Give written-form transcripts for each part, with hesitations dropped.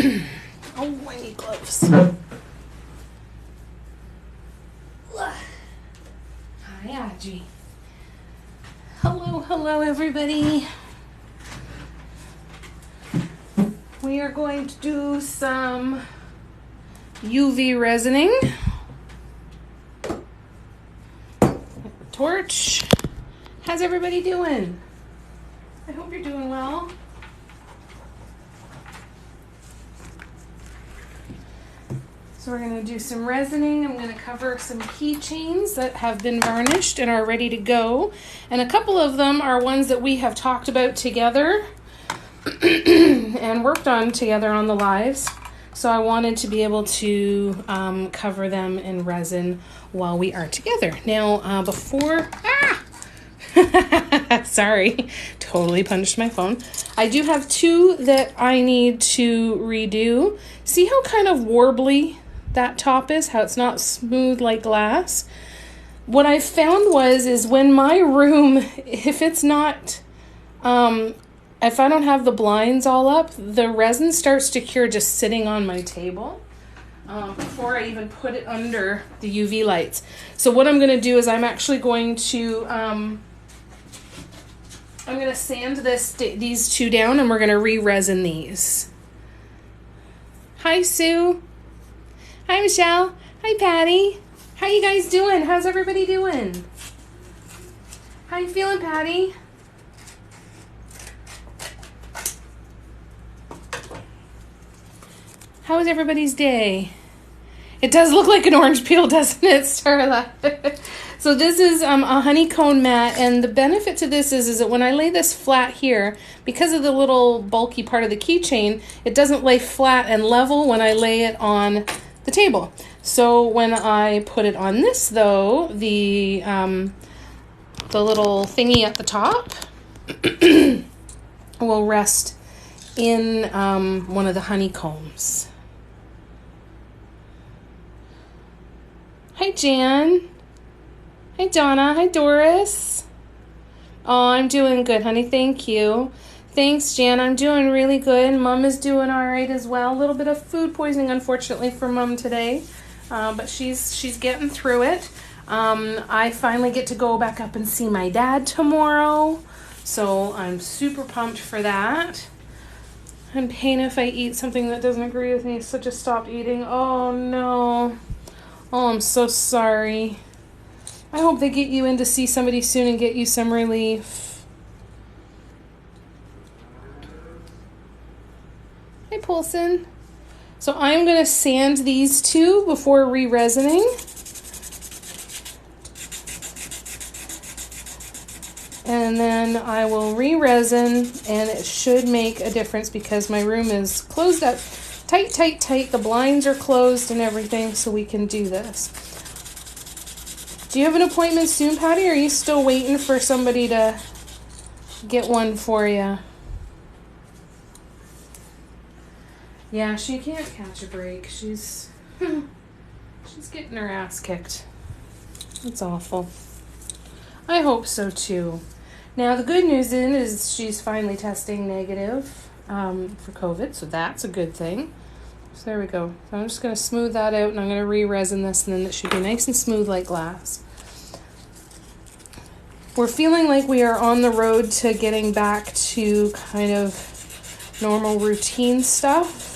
Oh, I need gloves. Hi, Audrey. Hello, everybody. We are going to do some UV resining. Torch. How's everybody doing? I hope you're doing well. So we're going to do some resining. I'm going to cover some keychains that have been varnished and are ready to go. And a couple of them are ones that we have talked about together and worked on together on the lives. So I wanted to be able to cover them in resin while we are together. Now, sorry, totally punched my phone. I do have two that I need to redo. See how kind of warbly that top is, how it's not smooth like glass? What I found is when my room, if it's not, if I don't have the blinds all up, the resin starts to cure just sitting on my table before I even put it under the UV lights. So what I'm going to do is I'm actually going to, I'm going to sand these two down, and we're going to re-resin these. Hi, Sue. Hi, Michelle. Hi, Patty. How you guys doing? How's everybody doing? How you feeling, Patty? How was everybody's day? It does look like an orange peel, doesn't it, Starla? So this is a honeycomb mat, and the benefit to this is that when I lay this flat here, because of the little bulky part of the keychain, it doesn't lay flat and level when I lay it on the table. So when I put it on this, though, the little thingy at the top will rest in one of the honeycombs. Hi, Jan. Hi, Donna. Hi, Doris. Oh, I'm doing good, honey. Thank you. Thanks, Jan. I'm doing really good. Mom is doing all right as well. A little bit of food poisoning, unfortunately, for Mom today, but she's getting through it. I finally get to go back up and see my dad tomorrow, so I'm super pumped for that. I'm pain if I eat something that doesn't agree with me, so just stop eating. Oh, no. Oh, I'm so sorry. I hope they get you in to see somebody soon and get you some relief. Hi, Poulsen. So I'm going to sand these two before re-resining. And then I will re-resin, and it should make a difference because my room is closed up tight. The blinds are closed and everything, so we can do this. Do you have an appointment soon, Patty, or are you still waiting for somebody to get one for you? Yeah, she can't catch a break. She's getting her ass kicked. It's awful. I hope so too. Now the good news is she's finally testing negative for COVID, so that's a good thing. So there we go. So I'm just going to smooth that out, and I'm going to re-resin this, and then it should be nice and smooth like glass. We're feeling like we are on the road to getting back to kind of normal routine stuff.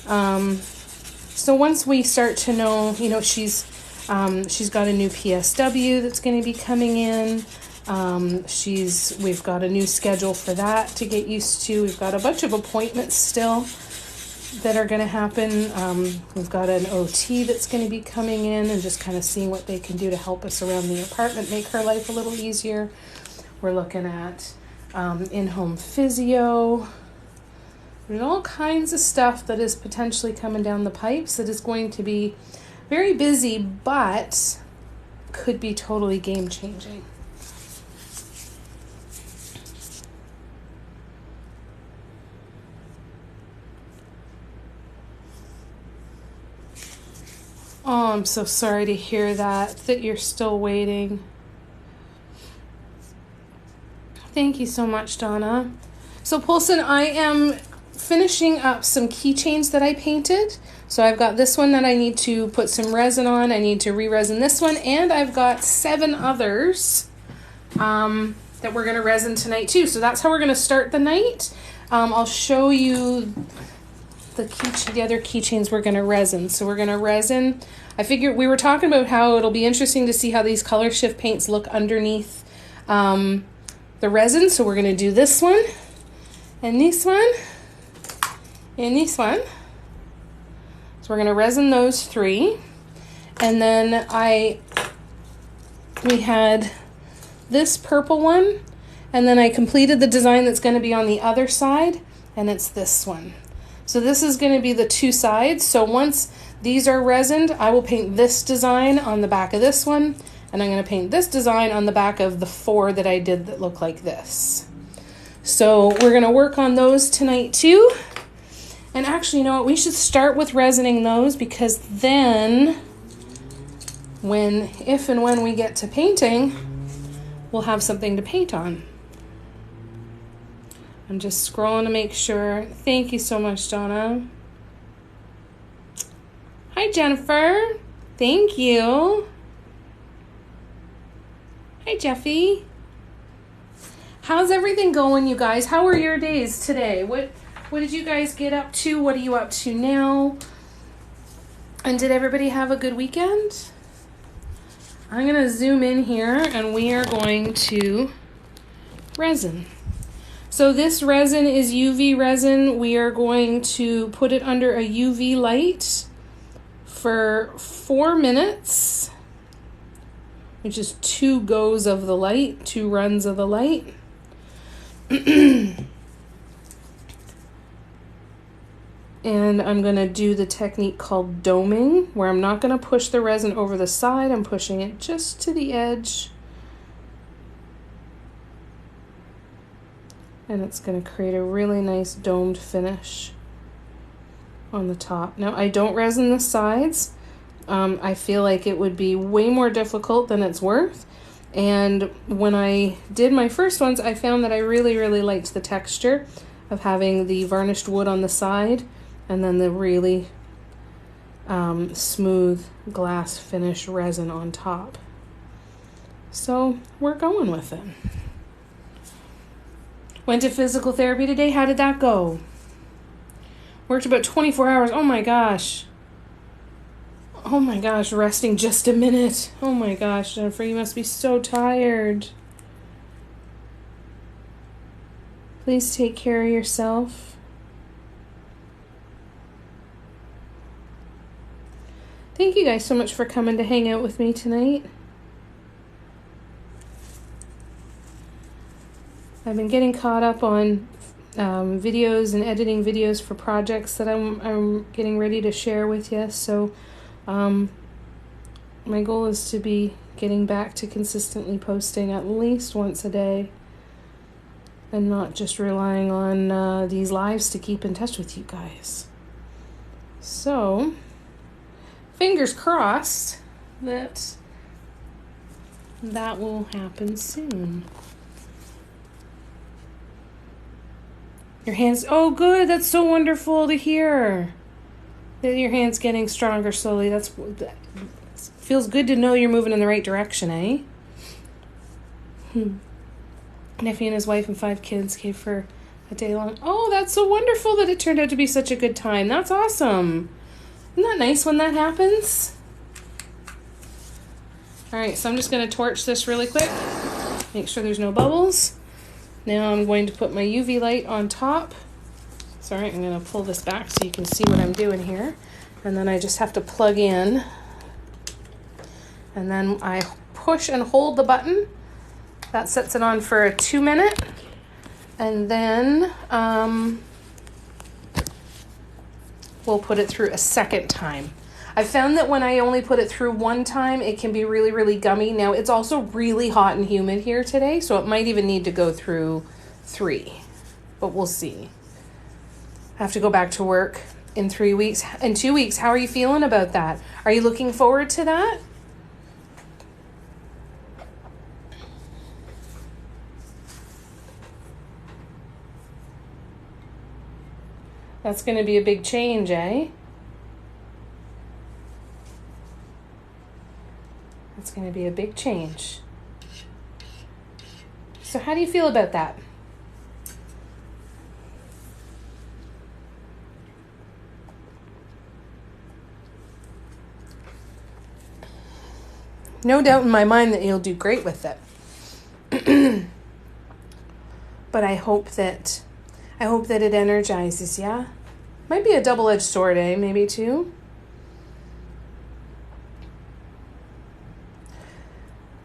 So once we start to know, she's got a new PSW that's going to be coming in. We've got a new schedule for that to get used to. We've got a bunch of appointments still that are going to happen. We've got an OT that's going to be coming in and just kind of seeing what they can do to help us around the apartment, make her life a little easier. We're looking at in-home physio. There's all kinds of stuff that is potentially coming down the pipes that is going to be very busy, but could be totally game-changing. Oh, I'm so sorry to hear that you're still waiting. Thank you so much, Donna. So, Poulsen, I am finishing up some keychains that I painted. So I've got this one that I need to put some resin on. I need to re-resin this one, and I've got 7 others that we're going to resin tonight too. So that's how we're going to start the night. I'll show you the other keychains we're going to resin. So we're going to resin. I figured we were talking about how it'll be interesting to see how these color shift paints look underneath the resin. So we're going to do this one and this one and this one. So we're going to resin those 3. And then we had this purple one, and then I completed the design that's going to be on the other side, and it's this one. So this is going to be the 2 sides. So once these are resined, I will paint this design on the back of this one, and I'm going to paint this design on the back of the 4 that I did that look like this. So we're going to work on those tonight too. And actually, you know what? We should start with resining those, because then if and when we get to painting, we'll have something to paint on. I'm just scrolling to make sure. Thank you so much, Donna. Hi, Jennifer. Thank you. Hi, Jeffy. How's everything going, you guys? How are your days today? What did you guys get up to? What are you up to now? And did everybody have a good weekend? I'm going to zoom in here, and we are going to resin. So this resin is UV resin. We are going to put it under a UV light for 4 minutes, which is 2 goes of the light, 2 runs of the light. And I'm going to do the technique called doming, where I'm not going to push the resin over the side. I'm pushing it just to the edge. And it's going to create a really nice domed finish on the top. Now, I don't resin the sides. I feel like it would be way more difficult than it's worth. And when I did my first ones, I found that I really, really liked the texture of having the varnished wood on the side and then the really smooth glass finish resin on top. So we're going with it. Went to physical therapy today. How did that go? Worked about 24 hours. Oh my gosh. Oh my gosh, resting just a minute. Oh my gosh, Jennifer, you must be so tired. Please take care of yourself. Thank you guys so much for coming to hang out with me tonight. I've been getting caught up on videos and editing videos for projects that I'm getting ready to share with you. So my goal is to be getting back to consistently posting at least once a day and not just relying on these lives to keep in touch with you guys. So fingers crossed that will happen soon. Your hands, oh good, that's so wonderful to hear. That your hand's getting stronger slowly. That feels good to know you're moving in the right direction, eh? Nephew and his wife and 5 kids came for a day long. Oh, that's so wonderful that it turned out to be such a good time. That's awesome. Isn't that nice when that happens? All right, so I'm just going to torch this really quick. Make sure there's no bubbles. Now I'm going to put my UV light on top. Sorry, I'm going to pull this back so you can see what I'm doing here. And then I just have to plug in. And then I push and hold the button. That sets it on for a 2 minute. And then we'll put it through a second time. I found that when I only put it through 1 time, it can be really, really gummy. Now, it's also really hot and humid here today, so it might even need to go through 3. But we'll see. I have to go back to work in 3 weeks. In 2 weeks, how are you feeling about that? Are you looking forward to that? That's going to be a big change, eh? That's going to be a big change. So how do you feel about that? No doubt in my mind that you'll do great with it. But I hope that it energizes you. Might be a double-edged sword, eh? Maybe two.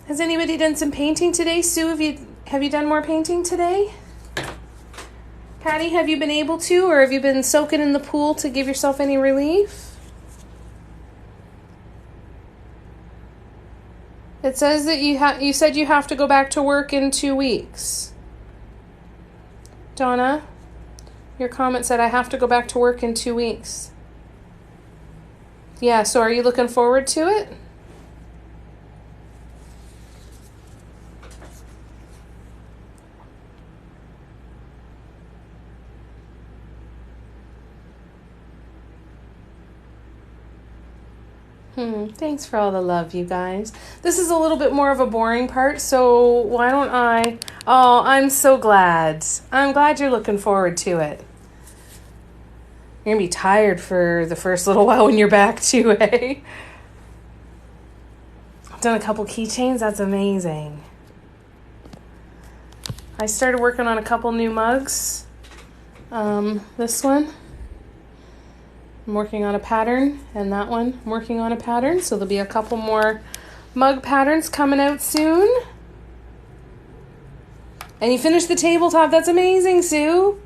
Has anybody done some painting today? Sue, have you done more painting today? Patty, have you been able to, or have you been soaking in the pool to give yourself any relief? It says that you said you have to go back to work in 2 weeks. Donna, your comment said I have to go back to work in 2 weeks. Yeah, so are you looking forward to it? Thanks for all the love, you guys. This is a little bit more of a boring part, so why don't I... Oh, I'm so glad. I'm glad you're looking forward to it. You're going to be tired for the first little while when you're back too, eh? I've done a couple keychains. That's amazing. I started working on a couple new mugs. This one. I'm working on a pattern, and that one I'm working on a pattern, so there'll be a couple more mug patterns coming out soon. And you finished the tabletop. That's amazing, Sue.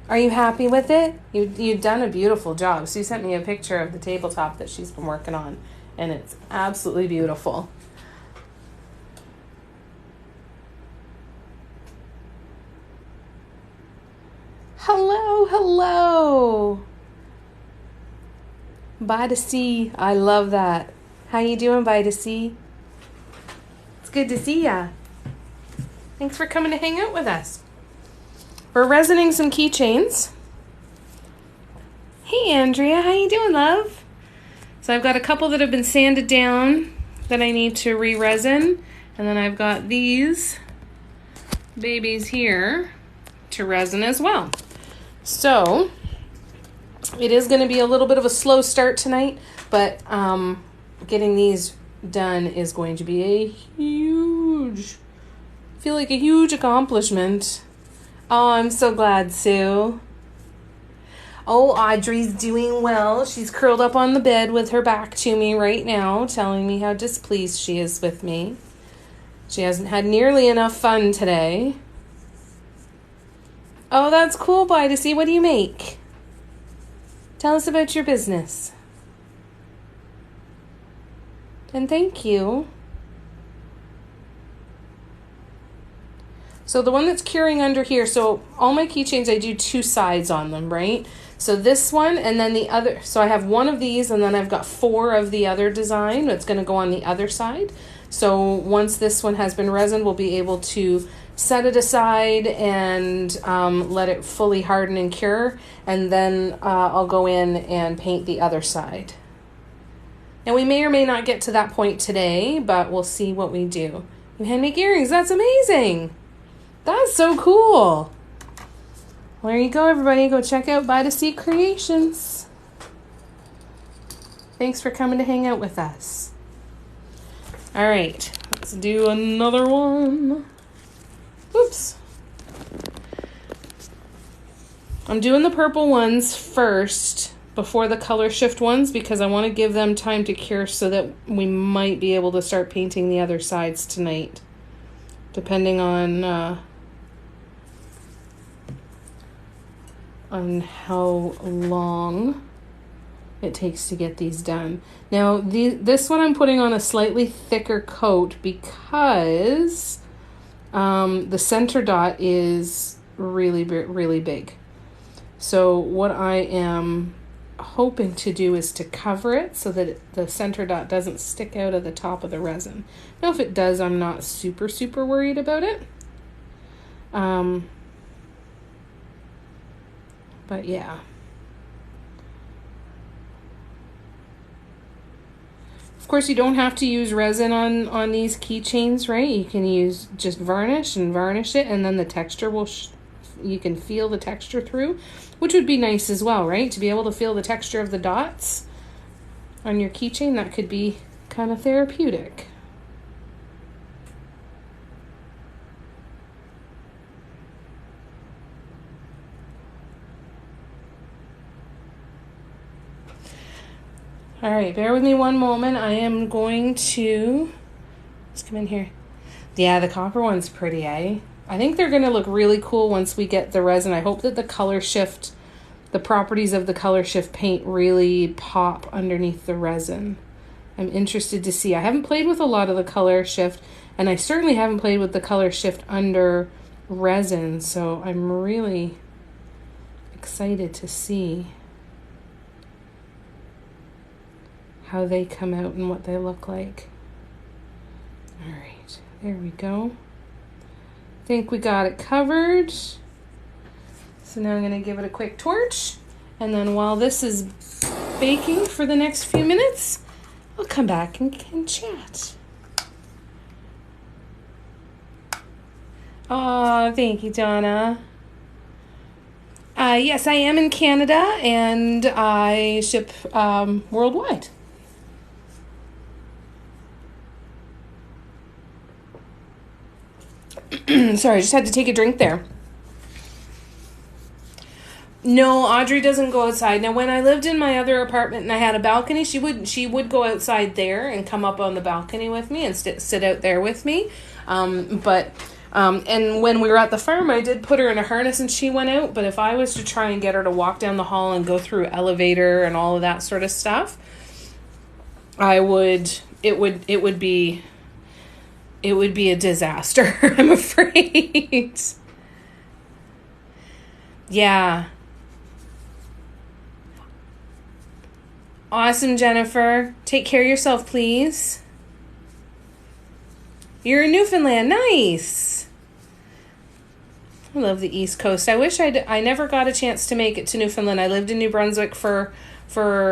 Are you happy with it? You've done a beautiful job. Sue sent me a picture of the tabletop that she's been working on, and it's absolutely beautiful. Hello. Bye to see. I love that. How you doing, Bye to see? It's good to see ya. Thanks for coming to hang out with us. We're resining some keychains. Hey, Andrea. How you doing, love? So I've got a couple that have been sanded down that I need to re-resin. And then I've got these babies here to resin as well. So... it is going to be a little bit of a slow start tonight, but getting these done is going to be a huge accomplishment. Oh, I'm so glad, Sue. Oh, Audrey's doing well. She's curled up on the bed with her back to me right now, telling me how displeased she is with me. She hasn't had nearly enough fun today. Oh, that's cool, Bye to see. What do you make? Tell us about your business. And thank you. So the one that's curing under here, so all my keychains, I do 2 sides on them, right? So this one and then the other. So I have 1 of these and then I've got 4 of the other design that's going to go on the other side. So once this one has been resined, we'll be able to set it aside and let it fully harden and cure. And then I'll go in and paint the other side. And we may or may not get to that point today, but we'll see what we do. You handmade earrings. That's amazing. That's so cool. Well, there you go, everybody. Go check out Bye to See Creations. Thanks for coming to hang out with us. All right. Let's do another one. Oops. I'm doing the purple ones first before the color shift ones because I want to give them time to cure so that we might be able to start painting the other sides tonight, depending on how long it takes to get these done. Now, this one I'm putting on a slightly thicker coat because the center dot is really, really big. So what I am hoping to do is to cover it so that the center dot doesn't stick out of the top of the resin. Now, if it does, I'm not super worried about it. But yeah. Of course, you don't have to use resin on these keychains, right? You can use just varnish and varnish it, and then the texture will, you can feel the texture through, which would be nice as well, right? To be able to feel the texture of the dots on your keychain, that could be kind of therapeutic. All right, bear with me one moment. I am going to, let's come in here. Yeah, the copper one's pretty, eh? I think they're going to look really cool once we get the resin. I hope that the color shift, the properties of the color shift paint really pop underneath the resin. I'm interested to see. I haven't played with a lot of the color shift, and I certainly haven't played with the color shift under resin, so I'm really excited to see how they come out and what they look like. All right, there we go. I think we got it covered. So now I'm gonna give it a quick torch, and then while this is baking for the next few minutes, I'll come back and chat. Oh, thank you, Donna. Yes, I am in Canada, and I ship worldwide. Sorry, I just had to take a drink there. No, Audrey doesn't go outside. Now, when I lived in my other apartment and I had a balcony, she would go outside there and come up on the balcony with me and sit out there with me. And when we were at the farm, I did put her in a harness and she went out. But if I was to try and get her to walk down the hall and go through elevator and all of that sort of stuff, it would be a disaster, I'm afraid. Yeah. Awesome, Jennifer. Take care of yourself, please. You're in Newfoundland. Nice. I love the East Coast. I wish I never got a chance to make it to Newfoundland. I lived in New Brunswick for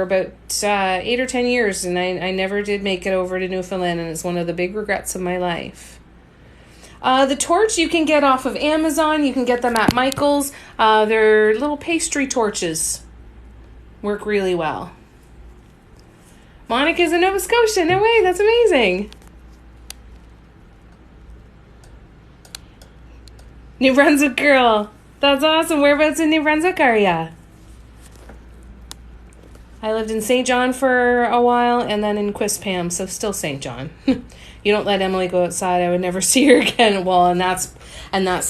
about 8 or 10 years, and I never did make it over to Newfoundland, and it's one of the big regrets of my life. The torch you can get off of Amazon. You can get them at Michael's. They're little pastry torches. Work really well. Monica's in Nova Scotia. No way, that's amazing. New Brunswick girl. That's awesome. Whereabouts in New Brunswick are ya? I lived in St. John for a while and then in Quispam, so still St. John. You don't let Emily go outside, I would never see her again. Well, and that's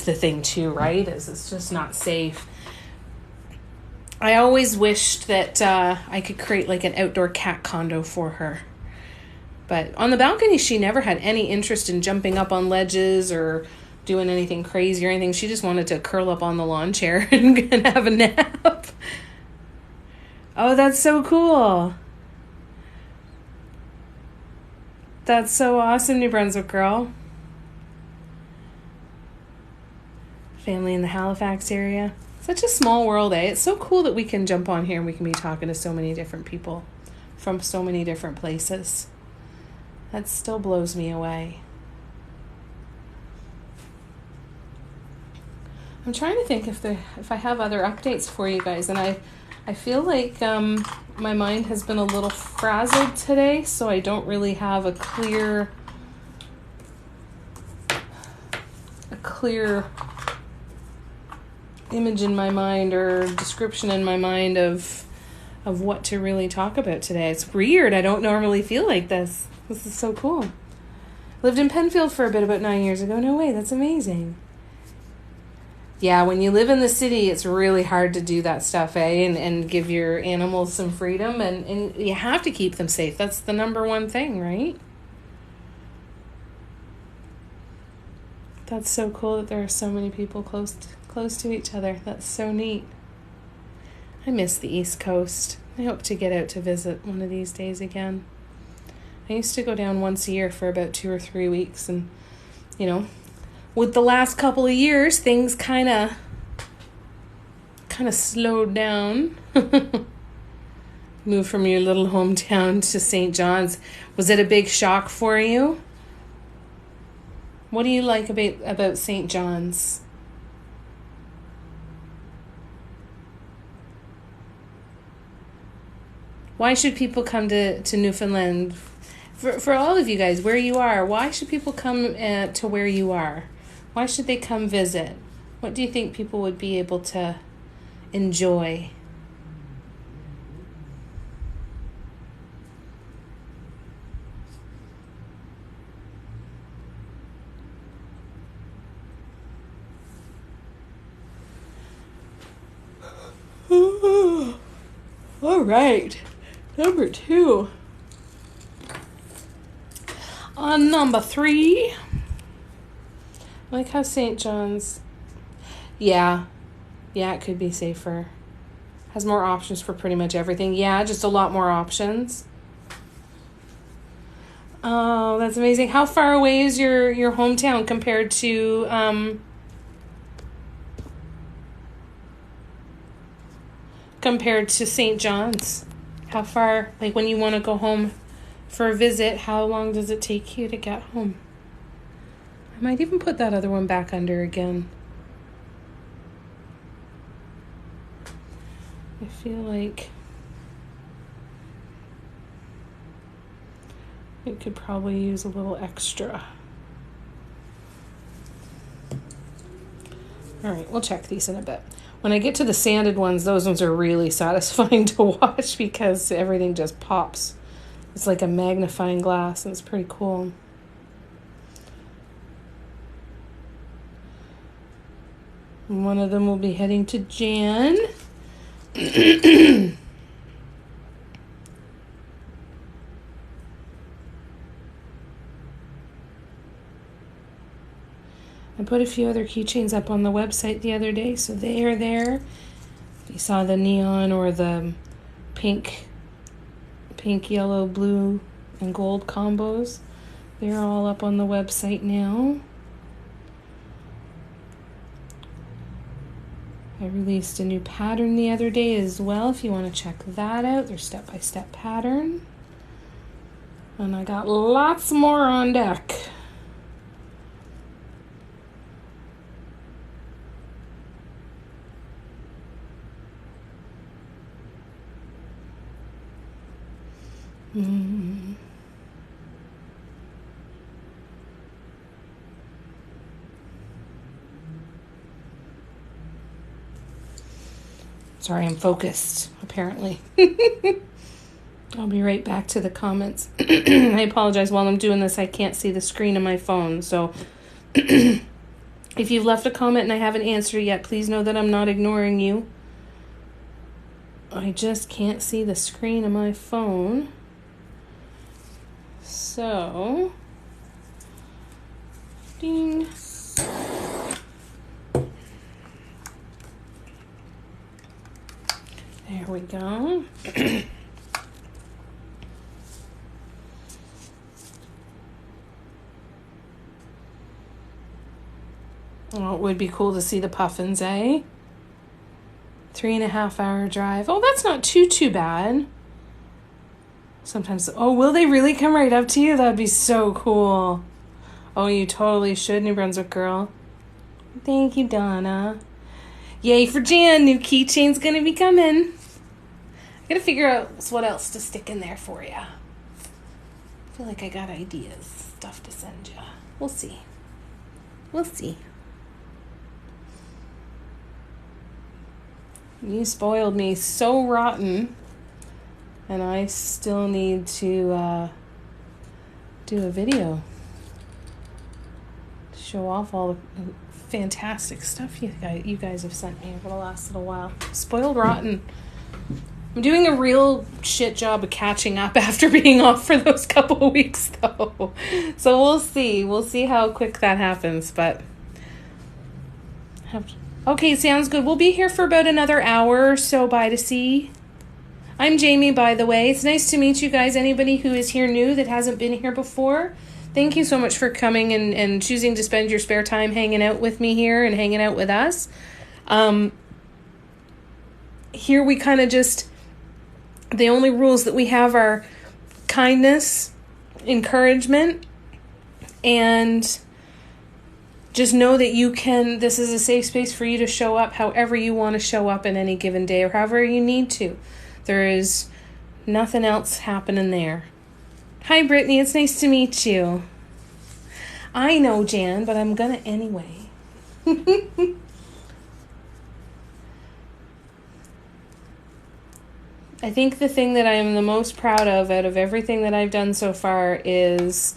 the thing too, right? Is it's just not safe. I always wished that I could create like an outdoor cat condo for her. But on the balcony, she never had any interest in jumping up on ledges or doing anything crazy or anything. She just wanted to curl up on the lawn chair and have a nap. Oh, that's so cool. That's so awesome, New Brunswick girl. Family in the Halifax area. Such a small world, eh? It's so cool that we can jump on here and we can be talking to so many different people from so many different places. That still blows me away. I'm trying to think if I have other updates for you guys, and I feel like my mind has been a little frazzled today, so I don't really have a clear image in my mind or description in my mind of what to really talk about today. It's weird. I don't normally feel like this. This is so cool. Lived in Penfield for a bit about 9 years ago. No way. That's amazing. Yeah, when you live in the city, it's really hard to do that stuff, eh? And give your animals some freedom, and you have to keep them safe. That's the number one thing, right? That's so cool that there are so many people close to each other. That's so neat. I miss the East Coast. I hope to get out to visit one of these days again. I used to go down once a year for about 2 or 3 weeks, and, you know, with the last couple of years, things kind of slowed down. Moved from your little hometown to St. John's. Was it a big shock for you? What do you like about St. John's? Why should people come to Newfoundland? For all of you guys, where you are, why should people come to where you are? Why should they come visit? What do you think people would be able to enjoy? All right. Number 2. On number 3, I like how St. John's, yeah, it could be safer. Has more options for pretty much everything. Yeah, just a lot more options. Oh, that's amazing. How far away is your hometown compared to St. John's? How far, like when you want to go home for a visit, how long does it take you to get home? I might even put that other one back under again. I feel like it could probably use a little extra. All right, we'll check these in a bit. When I get to the sanded ones, those ones are really satisfying to watch because everything just pops. It's like a magnifying glass, and it's pretty cool. One of them will be heading to Jan. I put a few other keychains up on the website the other day, so they are there. You saw the neon or the pink, yellow, blue, and gold combos. They're all up on the website now. I released a new pattern the other day as well, if you want to check that out. Their step-by-step pattern. And I got lots more on deck. Sorry, I'm focused, apparently. I'll be right back to the comments. I apologize, while I'm doing this, I can't see the screen of my phone. So if you've left a comment and I haven't answered yet, please know that I'm not ignoring you. I just can't see the screen of my phone. So, ding. There we go. Oh, it would be cool to see the puffins, eh? 3.5 hour drive. Oh, that's not too bad. Sometimes, oh, will they really come right up to you? That'd be so cool. Oh, you totally should, New Brunswick girl. Thank you, Donna. Yay for Jan. New keychain's gonna be coming. I gotta figure out what else to stick in there for you. I feel like I got ideas, stuff to send you. We'll see. We'll see. You spoiled me so rotten. And I still need to do a video to show off all the fantastic stuff you guys have sent me over the last little while. Spoiled rotten. I'm doing a real shit job of catching up after being off for those couple of weeks, though. So we'll see. We'll see how quick that happens. But okay, sounds good. We'll be here for about another hour or so. Bye to see. I'm Jamie, by the way. It's nice to meet you guys. Anybody who is here new that hasn't been here before, thank you so much for coming and choosing to spend your spare time hanging out with me here and hanging out with us. Here we kind of just The only rules that we have are kindness, encouragement, and just know that this is a safe space for you to show up however you want to show up in any given day or however you need to. There is nothing else happening there. Hi, Brittany. It's nice to meet you. I know, Jan, but I'm gonna anyway. I think the thing that I am the most proud of out of everything that I've done so far is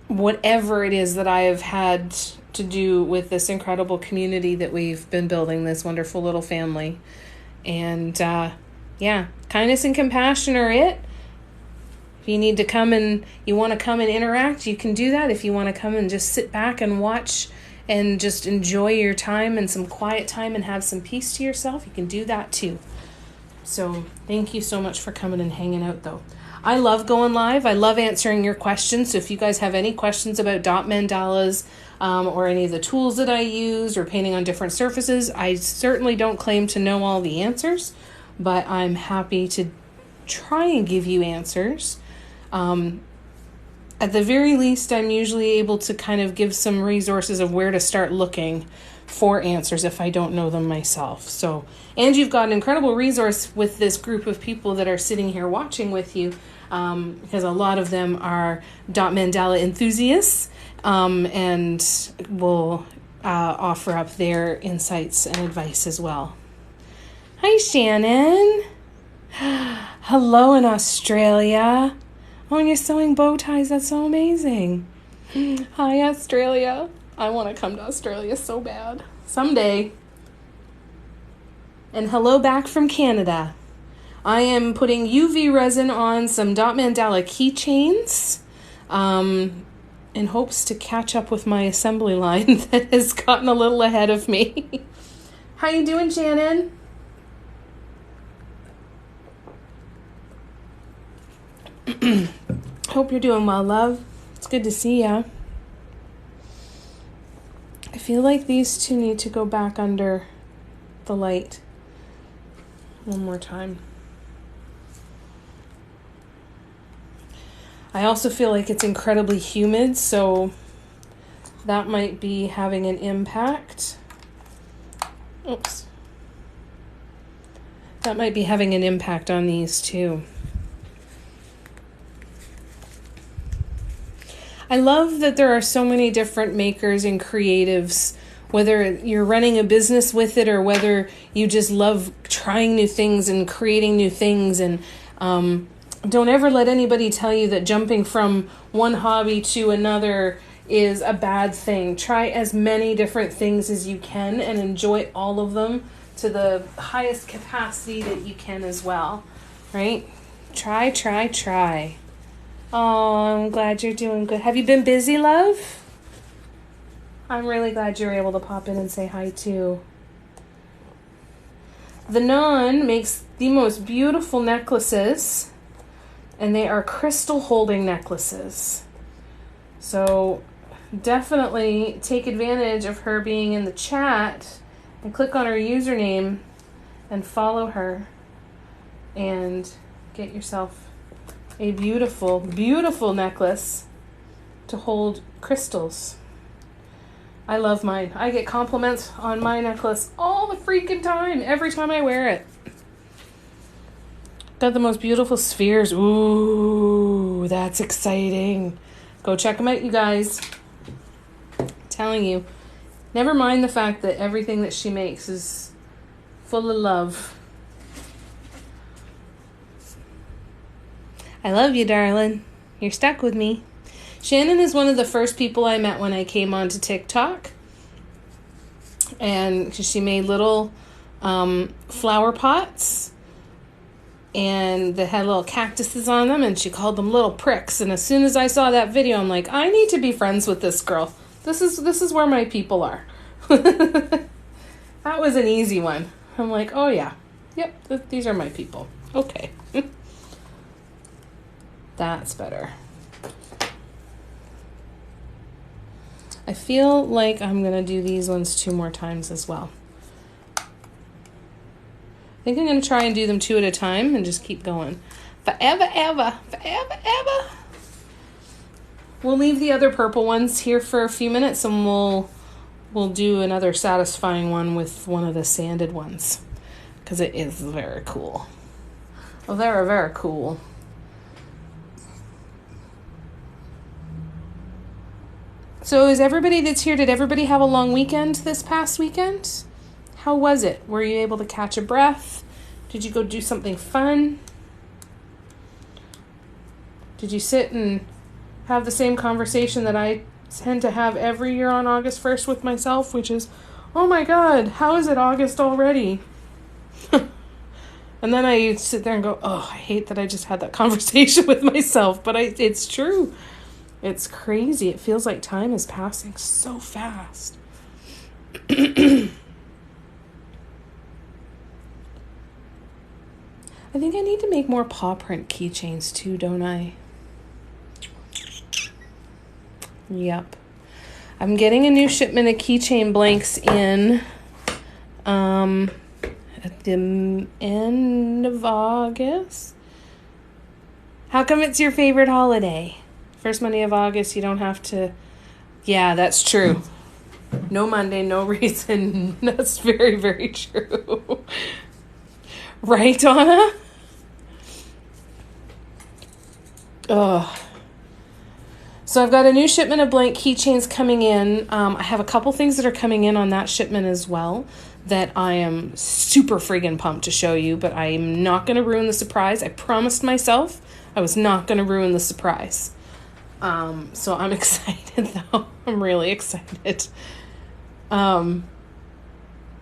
whatever it is that I have had to do with this incredible community that we've been building, this wonderful little family. And kindness and compassion are it. If you need to come and you want to come and interact, you can do that. If you want to come and just sit back and watch and just enjoy your time and some quiet time and have some peace to yourself, you can do that too. So thank you so much for coming and hanging out, though. I love going live. I love answering your questions. So if you guys have any questions about dot mandalas or any of the tools that I use or painting on different surfaces, I certainly don't claim to know all the answers, but I'm happy to try and give you answers. At the very least, I'm usually able to kind of give some resources of where to start looking for answers if I don't know them myself. So, and you've got an incredible resource with this group of people that are sitting here watching with you, because a lot of them are dot mandala enthusiasts, and will offer up their insights and advice as well. Hi, Shannon. Hello in Australia. Oh, and you're sewing bow ties. That's so amazing. Hi, Australia. I want to come to Australia so bad. Someday. And hello back from Canada. I am putting UV resin on some dot mandala keychains in hopes to catch up with my assembly line that has gotten a little ahead of me. How you doing, Shannon? Hope you're doing well, love. It's good to see ya. I feel like these two need to go back under the light one more time. I also feel like it's incredibly humid, so that might be having an impact. Oops. That might be having an impact on these too. I love that there are so many different makers and creatives, whether you're running a business with it or whether you just love trying new things and creating new things. And don't ever let anybody tell you that jumping from one hobby to another is a bad thing. Try as many different things as you can and enjoy all of them to the highest capacity that you can as well, right? Try. Oh, I'm glad you're doing good. Have you been busy, love? I'm really glad you're able to pop in and say hi, too. The Nun makes the most beautiful necklaces, and they are crystal holding necklaces. So definitely take advantage of her being in the chat and click on her username and follow her and get yourself a beautiful, beautiful necklace to hold crystals. I love mine. I get compliments on my necklace all the freaking time, every time I wear it. Got the most beautiful spheres. Ooh, that's exciting. Go check them out, you guys. I'm telling you. Never mind the fact that everything that she makes is full of love. I love you, darling. You're stuck with me. Shannon is one of the first people I met when I came onto TikTok. And she made little flower pots. And they had little cactuses on them. And she called them little pricks. And as soon as I saw that video, I'm like, I need to be friends with this girl. This is where my people are. That was an easy one. I'm like, oh yeah. Yep, these are my people. Okay. That's better. I feel like I'm going to do these ones 2 more times as well. I think I'm going to try and do them 2 at a time and just keep going. Forever, ever. Forever, ever. We'll leave the other purple ones here for a few minutes and we'll do another satisfying one with one of the sanded ones. Because it is very cool. Very, very cool. So is everybody that's here, did everybody have a long weekend this past weekend? How was it? Were you able to catch a breath? Did you go do something fun? Did you sit and have the same conversation that I tend to have every year on August 1st with myself, which is, oh my God, how is it August already? And then I sit there and go, oh, I hate that I just had that conversation with myself, but it's true. It's crazy. It feels like time is passing so fast. I think I need to make more paw print keychains too, don't I? Yep. I'm getting a new shipment of keychain blanks in at the end of August. How come it's your favorite holiday? First Monday of August, you don't have to... Yeah, that's true. No Monday, no reason. That's very, very true. Right, Donna? Ugh. So I've got a new shipment of blank keychains coming in. I have a couple things that are coming in on that shipment as well that I am super friggin' pumped to show you, but I'm not going to ruin the surprise. I promised myself I was not going to ruin the surprise. So I'm excited though. I'm really excited. And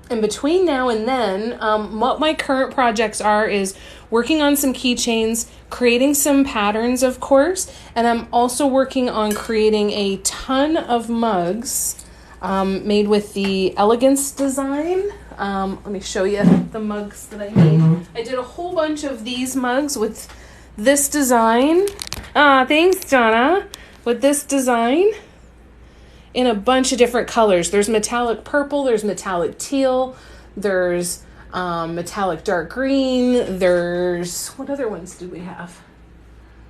between now and then, what my current projects are is working on some keychains, creating some patterns, of course, and I'm also working on creating a ton of mugs made with the Elegance design. Let me show you the mugs that I made. I did a whole bunch of these mugs with this design. Thanks, Donna. With this design in a bunch of different colors. There's metallic purple, there's metallic teal, there's metallic dark green, there's, what other ones do we have?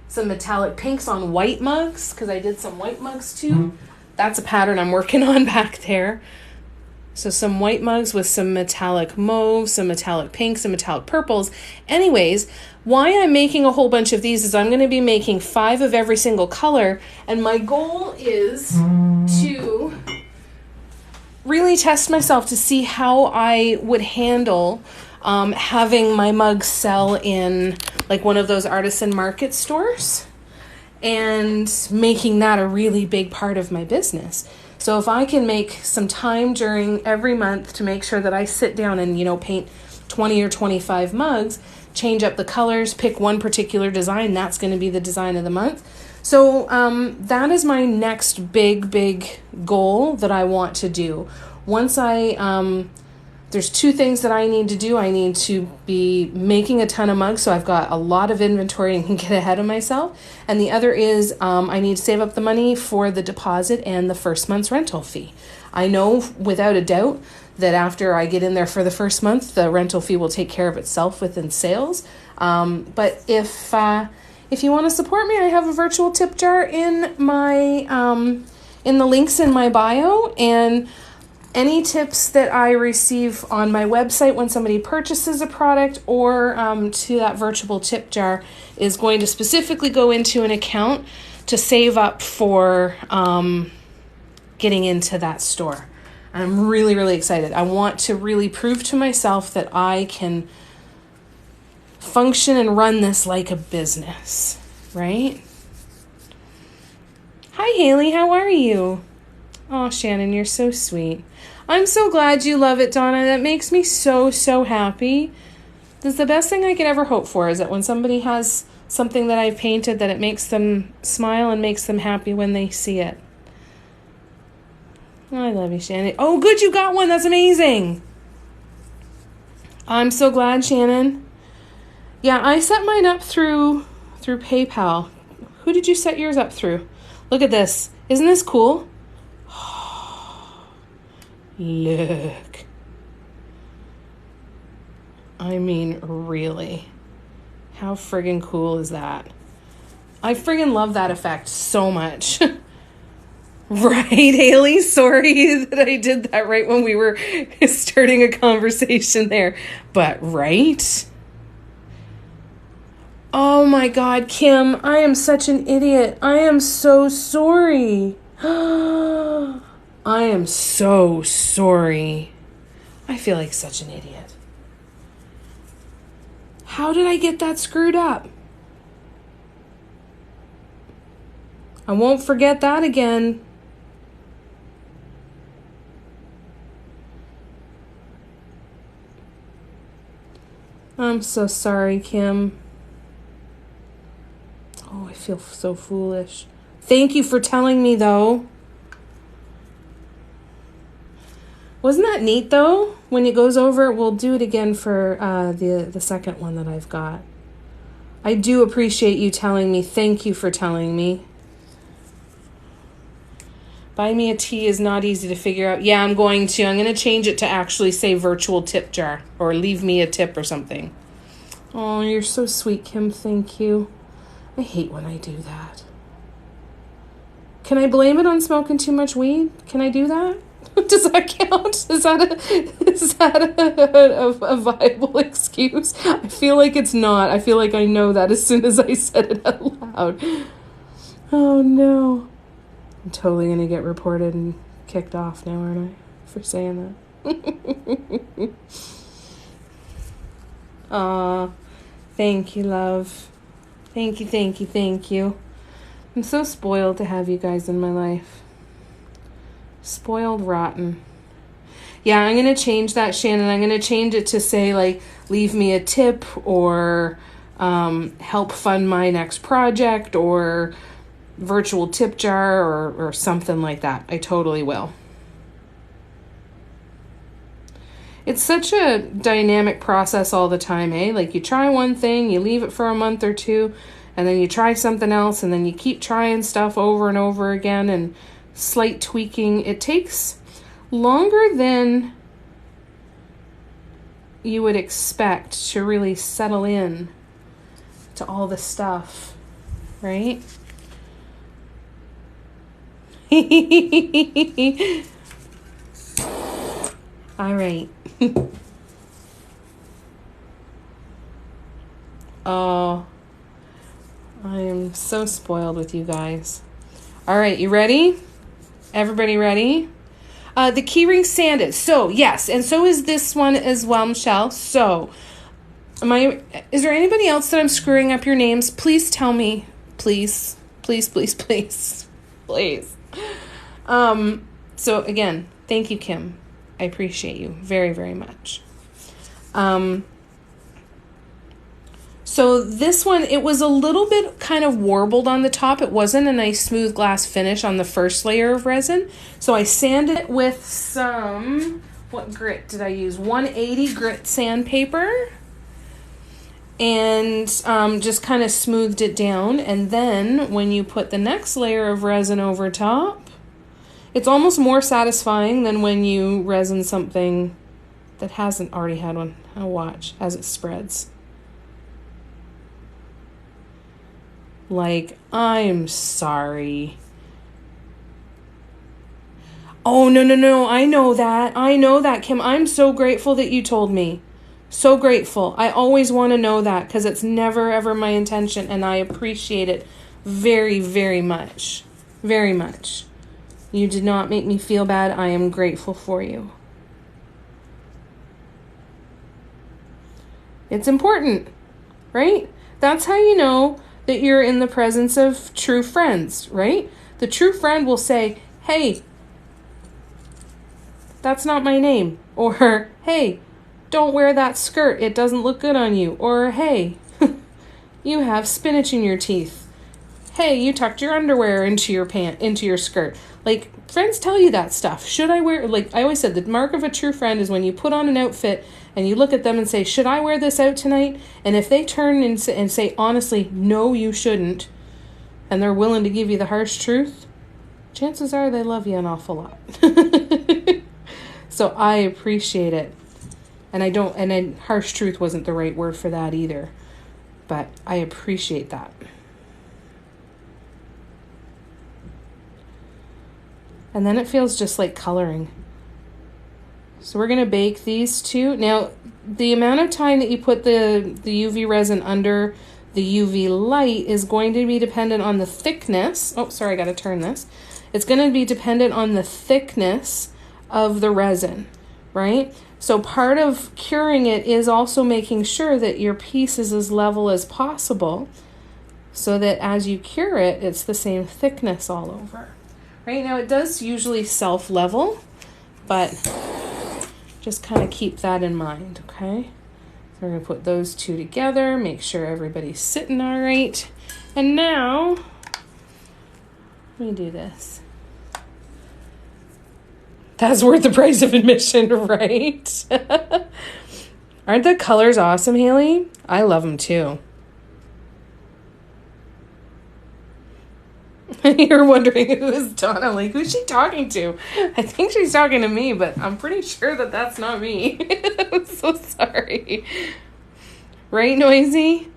Some metallic pinks on white mugs, because I did some white mugs too. That's a pattern I'm working on back there. So some white mugs with some metallic mauve, some metallic pinks, and metallic purples. Anyways, why I'm making a whole bunch of these is I'm going to be making 5 of every single color. And my goal is to really test myself to see how I would handle having my mugs sell in like one of those artisan market stores and making that a really big part of my business. So if I can make some time during every month to make sure that I sit down and, paint 20 or 25 mugs, change up the colors, pick one particular design, that's going to be the design of the month. So that is my next big goal that I want to do. Once there's 2 things that I need to do. I need to be making a ton of mugs, so I've got a lot of inventory and can get ahead of myself. And the other is I need to save up the money for the deposit and the first month's rental fee. I know without a doubt that after I get in there for the first month, the rental fee will take care of itself within sales. But if you want to support me, I have a virtual tip jar in my in the links in my bio, and any tips that I receive on my website when somebody purchases a product or to that virtual tip jar is going to specifically go into an account to save up for getting into that store. I'm really, really excited. I want to really prove to myself that I can function and run this like a business, right? Hi, Haley. How are you? Oh, Shannon, you're so sweet. I'm so glad you love it, Donna. That makes me so, so happy. That's the best thing I could ever hope for, is that when somebody has something that I've painted, that it makes them smile and makes them happy when they see it. Oh, I love you, Shannon. Oh, good, you got one. That's amazing. I'm so glad, Shannon. Yeah, I set mine up through PayPal. Who did you set yours up through? Look at this. Isn't this cool? Look. I mean, really. How friggin' cool is that? I friggin' love that effect so much. Right, Haley? Sorry that I did that right when we were starting a conversation there. But, right? Oh my God, Kim, I am such an idiot. I am so sorry. I am so sorry. I feel like such an idiot. How did I get that screwed up? I won't forget that again. I'm so sorry, Kim. Oh, I feel so foolish. Thank you for telling me, though. Wasn't that neat, though? When it goes over, we'll do it again for the second one that I've got. I do appreciate you telling me. Thank you for telling me. Buy me a tea is not easy to figure out. Yeah, I'm going to change it to actually say virtual tip jar or leave me a tip or something. Oh, you're so sweet, Kim. Thank you. I hate when I do that. Can I blame it on smoking too much weed? Can I do that? Does that count? Is that a viable excuse? I feel like it's not. I feel like I know that as soon as I said it out loud. Oh no. I'm totally going to get reported and kicked off now, aren't I? For saying that. Aw. Thank you, love. Thank you, thank you, thank you. I'm so spoiled to have you guys in my life. Spoiled rotten. Yeah, I'm going to change that, Shannon. I'm going to change it to say, like, leave me a tip or help fund my next project or virtual tip jar or something like that. I totally will. It's such a dynamic process all the time, eh? Like you try one thing, you leave it for a month or two, and then you try something else, and then you keep trying stuff over and over again and slight tweaking. It takes longer than you would expect to really settle in to all the stuff, right? All right. Oh, I am so spoiled with you guys. All right, you ready? Everybody ready? The keyring sanded. So, yes, and so is this one as well, Michelle. So, is there anybody else that I'm screwing up your names? Please tell me. Please. Please, please, please. Please. So, again, thank you, Kim. I appreciate you very, very much. So this one, it was a little bit kind of warbled on the top. It wasn't a nice smooth glass finish on the first layer of resin. So I sanded it with some, what grit did I use? 180 grit sandpaper. And just kind of smoothed it down. And then when you put the next layer of resin over top, it's almost more satisfying than when you resin something that hasn't already had one. I'll watch as it spreads. Like, I'm sorry. Oh, no. I know that, Kim. I'm so grateful that you told me. So grateful. I always want to know that because it's never, ever my intention, and I appreciate it very, very much. Very much. You did not make me feel bad. I am grateful for you. It's important, right? That's how you know that you're in the presence of true friends, right? The true friend will say, hey, that's not my name. Or, hey, don't wear that skirt. It doesn't look good on you. Or, hey, you have spinach in your teeth. Hey, you tucked your underwear into your skirt. Like, friends tell you that stuff. Should I wear, like I always said, the mark of a true friend is when you put on an outfit and you look at them and say, should I wear this out tonight? And if they turn and say, honestly, no, you shouldn't, and they're willing to give you the harsh truth, chances are they love you an awful lot. So I appreciate it. And and harsh truth wasn't the right word for that either. But I appreciate that. And then it feels just like coloring. So we're going to bake these two. Now, the amount of time that you put the UV resin under the UV light is going to be dependent on the thickness. Oh, sorry, I got to turn this. It's going to be dependent on the thickness of the resin, right? So part of curing it is also making sure that your piece is as level as possible so that as you cure it, it's the same thickness all over. Right now, it does usually self-level, but just kind of keep that in mind, okay? So we're going to put those two together, make sure everybody's sitting all right. And now, let me do this. That's worth the price of admission, right? Aren't the colors awesome, Haley? I love them too. You're wondering who is Donna? Like, who's she talking to? I think she's talking to me, but I'm pretty sure that that's not me. I'm so sorry. Right, Noisy?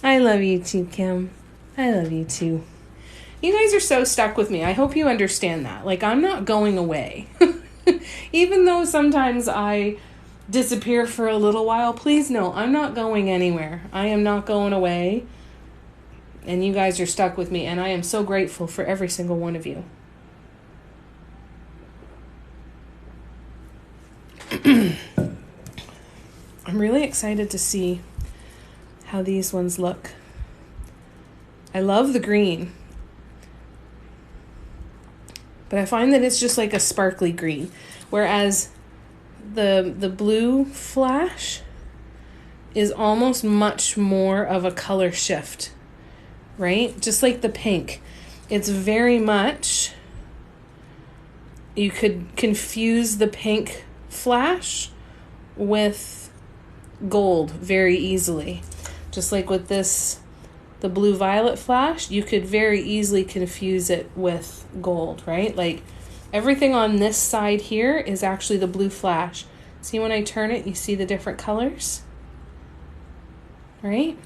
I love you too, Kim. I love you too. You guys are so stuck with me. I hope you understand that. Like, I'm not going away. Even though sometimes I disappear for a little while, please know I'm not going anywhere. I am not going away. And you guys are stuck with me, and I am so grateful for every single one of you. I'm really excited to see how these ones look. I love the green, but I find that it's just like a sparkly green, whereas the blue flash is almost much more of a color shift, right? Just like the pink. It's very much, you could confuse the pink flash with gold very easily. Just like with this, the blue violet flash, you could very easily confuse it with gold, right? Like everything on this side here is actually the blue flash. See, when I turn it, you see the different colors, right?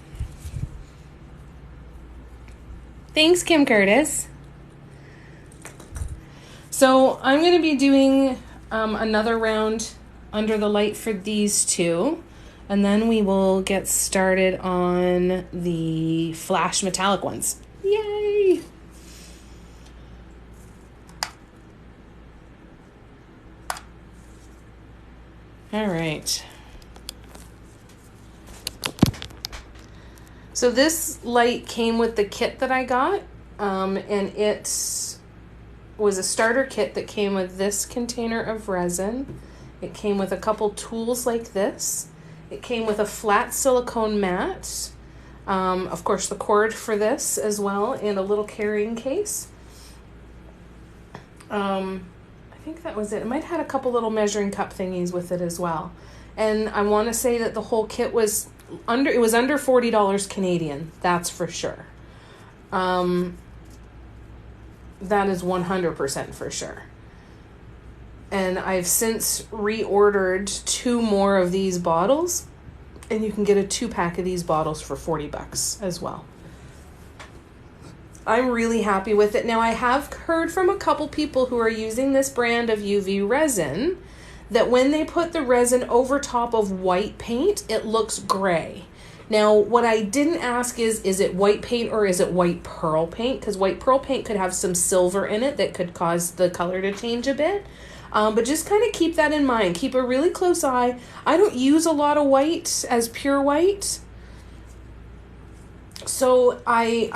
Thanks, Kim Curtis. So I'm going to be doing another round under the light for these two. And then we will get started on the flash metallic ones. Yay! All right. So this light came with the kit that I got, and it was a starter kit that came with this container of resin. It came with a couple tools like this. It came with a flat silicone mat, of course the cord for this as well, and a little carrying case. I think that was it. It might have had a couple little measuring cup thingies with it as well. And I want to say that the whole kit was under $40 Canadian, that's for sure. That is 100% for sure. And I've since reordered 2 more of these bottles, and you can get a 2-pack of these bottles for $40 as well. I'm really happy with it. Now, I have heard from a couple people who are using this brand of UV resin that when they put the resin over top of white paint, it looks gray. Now, what I didn't ask is it white paint or is it white pearl paint? Because white pearl paint could have some silver in it that could cause the color to change a bit. But just kind of keep that in mind. Keep a really close eye. I don't use a lot of white as pure white. So I'm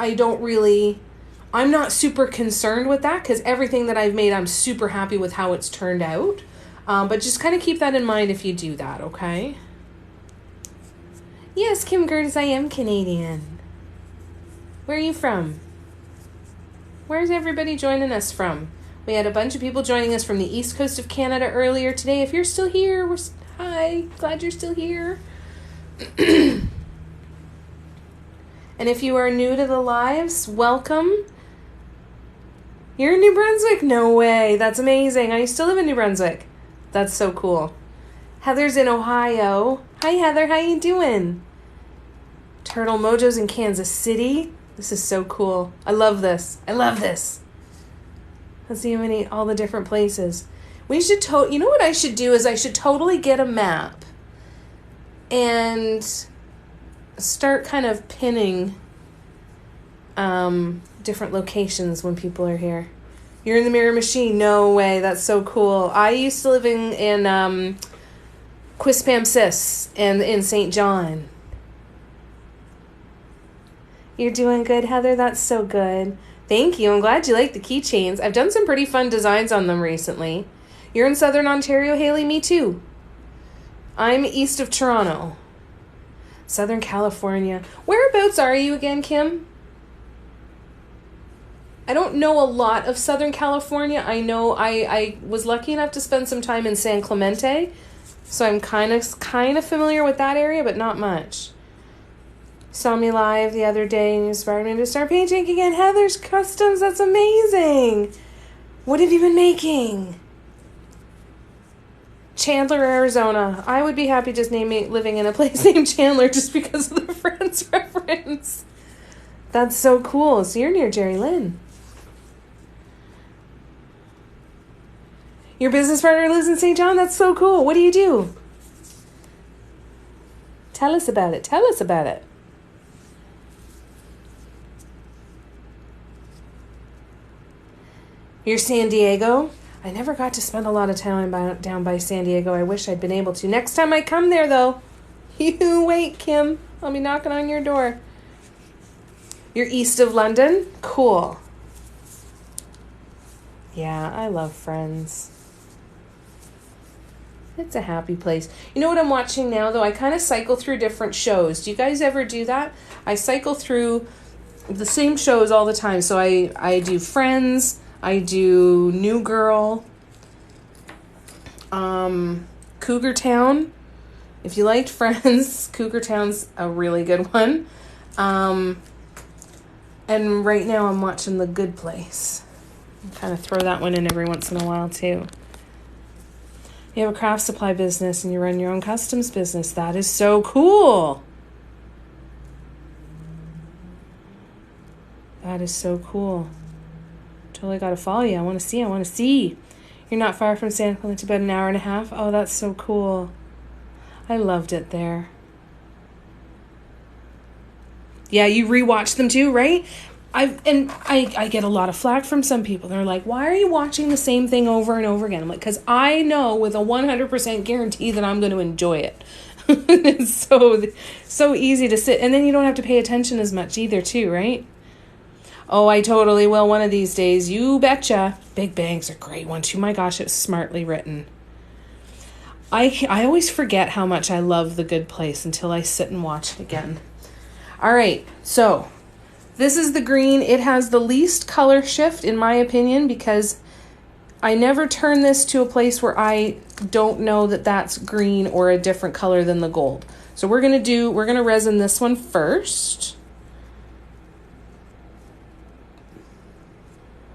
not super concerned with that because everything that I've made, I'm super happy with how it's turned out. But just kind of keep that in mind if you do that, okay? Yes, Kim Curtis, I am Canadian. Where are you from? Where's everybody joining us from? We had a bunch of people joining us from the east coast of Canada earlier today. If you're still here, hi, glad you're still here. And if you are new to the lives, welcome. You're in New Brunswick? No way. That's amazing. I still live in New Brunswick. That's so cool. Heather's in Ohio. Hi, Heather. How you doing? Turtle Mojo's in Kansas City. This is so cool. I love this. Let's see how many, all the different places. We should, you know what I should do is I should totally get a map and start kind of pinning different locations when people are here. You're in the Mirror Machine. No way. That's so cool. I used to live in Quispamsis and in St. John. You're doing good, Heather. That's so good. Thank you. I'm glad you like the keychains. I've done some pretty fun designs on them recently. You're in Southern Ontario, Haley? Me too. I'm east of Toronto. Southern California. Whereabouts are you again, Kim? I don't know a lot of Southern California. I know I was lucky enough to spend some time in San Clemente, so I'm kind of familiar with that area, but not much. Saw me live the other day and you inspired me to start painting again. Heather's Customs, that's amazing. What have you been making? Chandler, Arizona. I would be happy just living in a place named Chandler just because of the Friends reference. That's so cool. So you're near Jerry Lynn. Your business partner lives in St. John? That's so cool. What do you do? Tell us about it. You're San Diego? I never got to spend a lot of time down by San Diego. I wish I'd been able to. Next time I come there, though. You wait, Kim. I'll be knocking on your door. You're east of London? Cool. Yeah, I love Friends. It's a happy place. You know what I'm watching now, though? I kind of cycle through different shows. Do you guys ever do that? I cycle through the same shows all the time. So I do Friends. I do New Girl. Cougar Town. If you liked Friends, Cougar Town's a really good one. And right now I'm watching The Good Place. I'll kind of throw that one in every once in a while, too. You have a craft supply business and you run your own customs business. That is so cool. That is so cool. Totally got to follow you. I want to see. You're not far from San Clemente, about an hour and a half. Oh, that's so cool. I loved it there. Yeah, you rewatch them too, right? I get a lot of flack from some people. They're like, why are you watching the same thing over and over again? I'm like, because I know with a 100% guarantee that I'm going to enjoy it. It's so easy to sit. And then you don't have to pay attention as much either too, right? Oh, I totally will one of these days. You betcha. Big Bang's a great one too. My gosh, it's smartly written. I always forget how much I love The Good Place until I sit and watch it again. All right, so this is the green. It has the least color shift, in my opinion, because I never turn this to a place where I don't know that that's green or a different color than the gold. So we're going to resin this one first.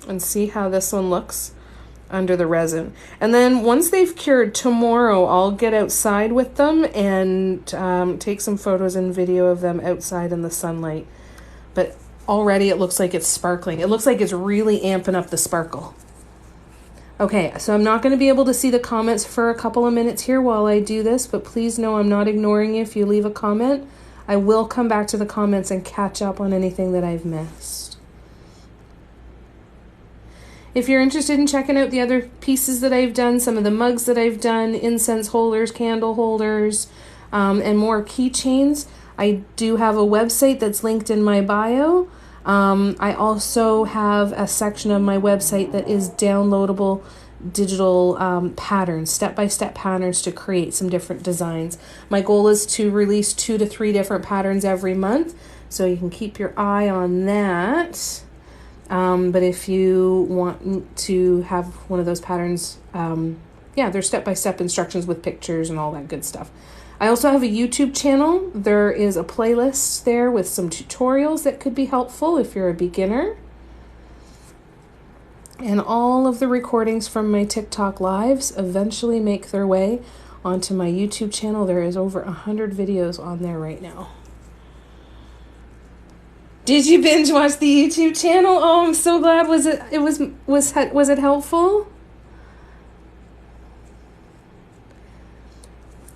And see how this one looks under the resin. And then once they've cured, tomorrow I'll get outside with them and take some photos and video of them outside in the sunlight. But already it looks like it's sparkling. It looks like it's really amping up the sparkle. Okay, so I'm not going to be able to see the comments for a couple of minutes here while I do this, but please know I'm not ignoring you if you leave a comment. I will come back to the comments and catch up on anything that I've missed. If you're interested in checking out the other pieces that I've done, some of the mugs that I've done, incense holders, candle holders, and more keychains, I do have a website that's linked in my bio. I also have a section of my website that is downloadable digital patterns, step-by-step patterns to create some different designs. My goal is to release 2 to 3 different patterns every month, so you can keep your eye on that. But if you want to have one of those patterns, there's step-by-step instructions with pictures and all that good stuff. I also have a YouTube channel. There is a playlist there with some tutorials that could be helpful if you're a beginner. And all of the recordings from my TikTok lives eventually make their way onto my YouTube channel. There is over 100 videos on there right now. Did you binge watch the YouTube channel? Oh, I'm so glad. Was it helpful?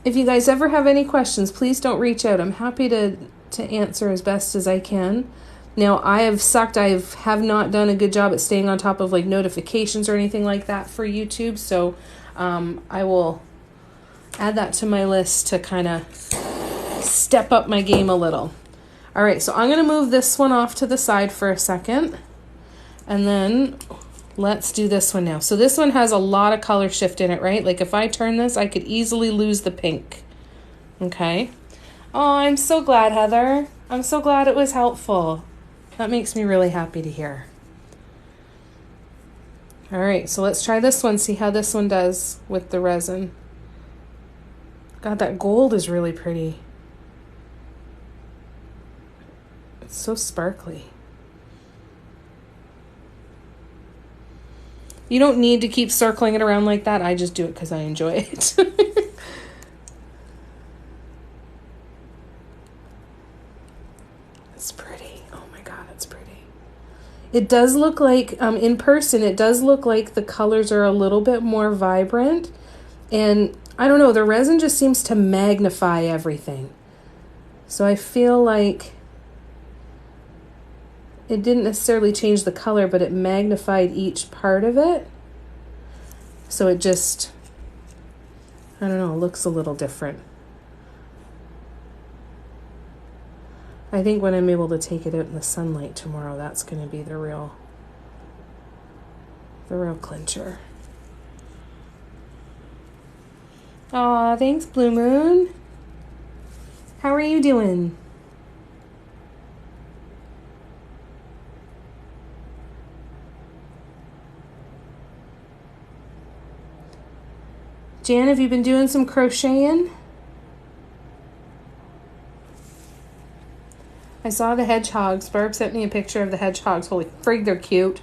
If you guys ever have any questions, please don't reach out. I'm happy to answer as best as I can. Now, I have sucked. I have not done a good job at staying on top of like notifications or anything like that for YouTube. So I will add that to my list to kind of step up my game a little. All right, so I'm going to move this one off to the side for a second. And then let's do this one now. So this one has a lot of color shift in it, right? Like if I turn this, I could easily lose the pink. Okay. Oh, I'm so glad, Heather. I'm so glad it was helpful. That makes me really happy to hear. All right, so let's try this one, see how this one does with the resin. God, that gold is really pretty. It's so sparkly. You don't need to keep circling it around like that. I just do it because I enjoy it. It's pretty. Oh my God, it's pretty. It does look like, in person, it does look like the colors are a little bit more vibrant. And I don't know, the resin just seems to magnify everything. So I feel like it didn't necessarily change the color, but it magnified each part of it. So it just, I don't know, looks a little different. I think when I'm able to take it out in the sunlight tomorrow, that's going to be the real clincher. Aw, thanks, Blue Moon. How are you doing? Jan, have you been doing some crocheting? I saw the hedgehogs. Barb sent me a picture of the hedgehogs. Holy frig, they're cute.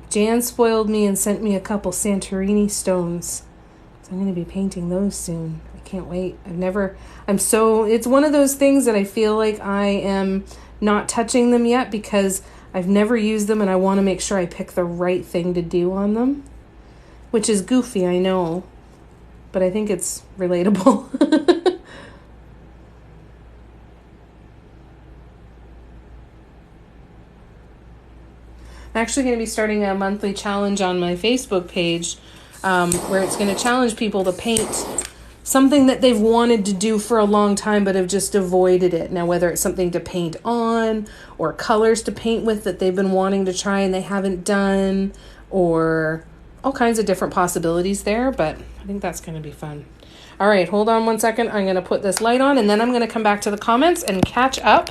Jan spoiled me and sent me a couple Santorini stones. So I'm going to be painting those soon. I can't wait. It's one of those things that I feel like I am not touching them yet because I've never used them and I want to make sure I pick the right thing to do on them. Which is goofy, I know. But I think it's relatable. I'm actually going to be starting a monthly challenge on my Facebook page where it's going to challenge people to paint something that they've wanted to do for a long time but have just avoided it. Now, whether it's something to paint on or colors to paint with that they've been wanting to try and they haven't done, or all kinds of different possibilities there, but I think that's going to be fun. All right, hold on one second. I'm going to put this light on and then I'm going to come back to the comments and catch up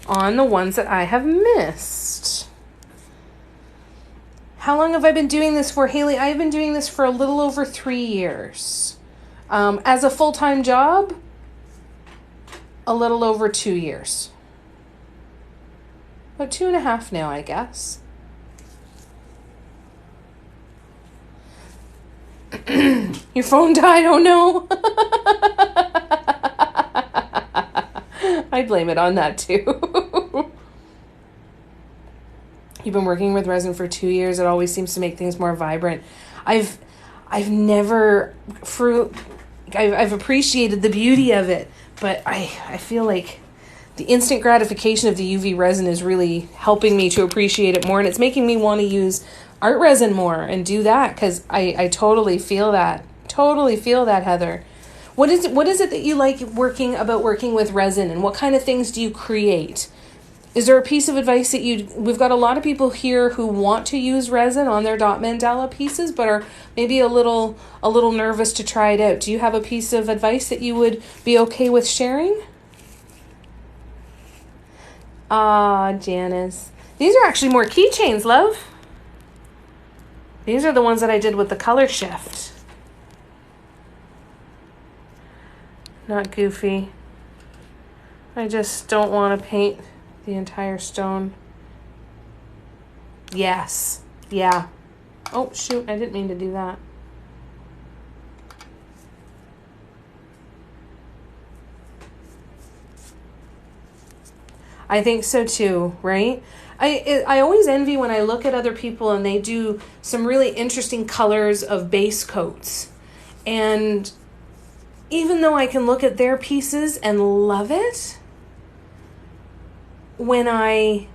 on the ones that I have missed. How long have I been doing this for, Haley? I've been doing this for a little over 3 years. As a full-time job, a little over 2 years. About 2.5 now, I guess. Your phone died? Oh no. I blame it on that too. You've been working with resin for 2 years. It always seems to make things more vibrant. I've appreciated the beauty of it, but I feel like the instant gratification of the UV resin is really helping me to appreciate it more, and it's making me want to use art resin more and do that, because I totally feel that. Totally feel that, Heather. What is it that you like working with resin, and what kind of things do you create? Is there a piece of advice that we've got a lot of people here who want to use resin on their dot mandala pieces, but are maybe a little nervous to try it out. Do you have a piece of advice that you would be okay with sharing? Ah, Janice. These are actually more keychains, love. These are the ones that I did with the color shift. Not goofy. I just don't want to paint the entire stone. Yes. Yeah. Oh, shoot. I didn't mean to do that. I think so too, right? I always envy when I look at other people and they do some really interesting colors of base coats. And even though I can look at their pieces and love it, when I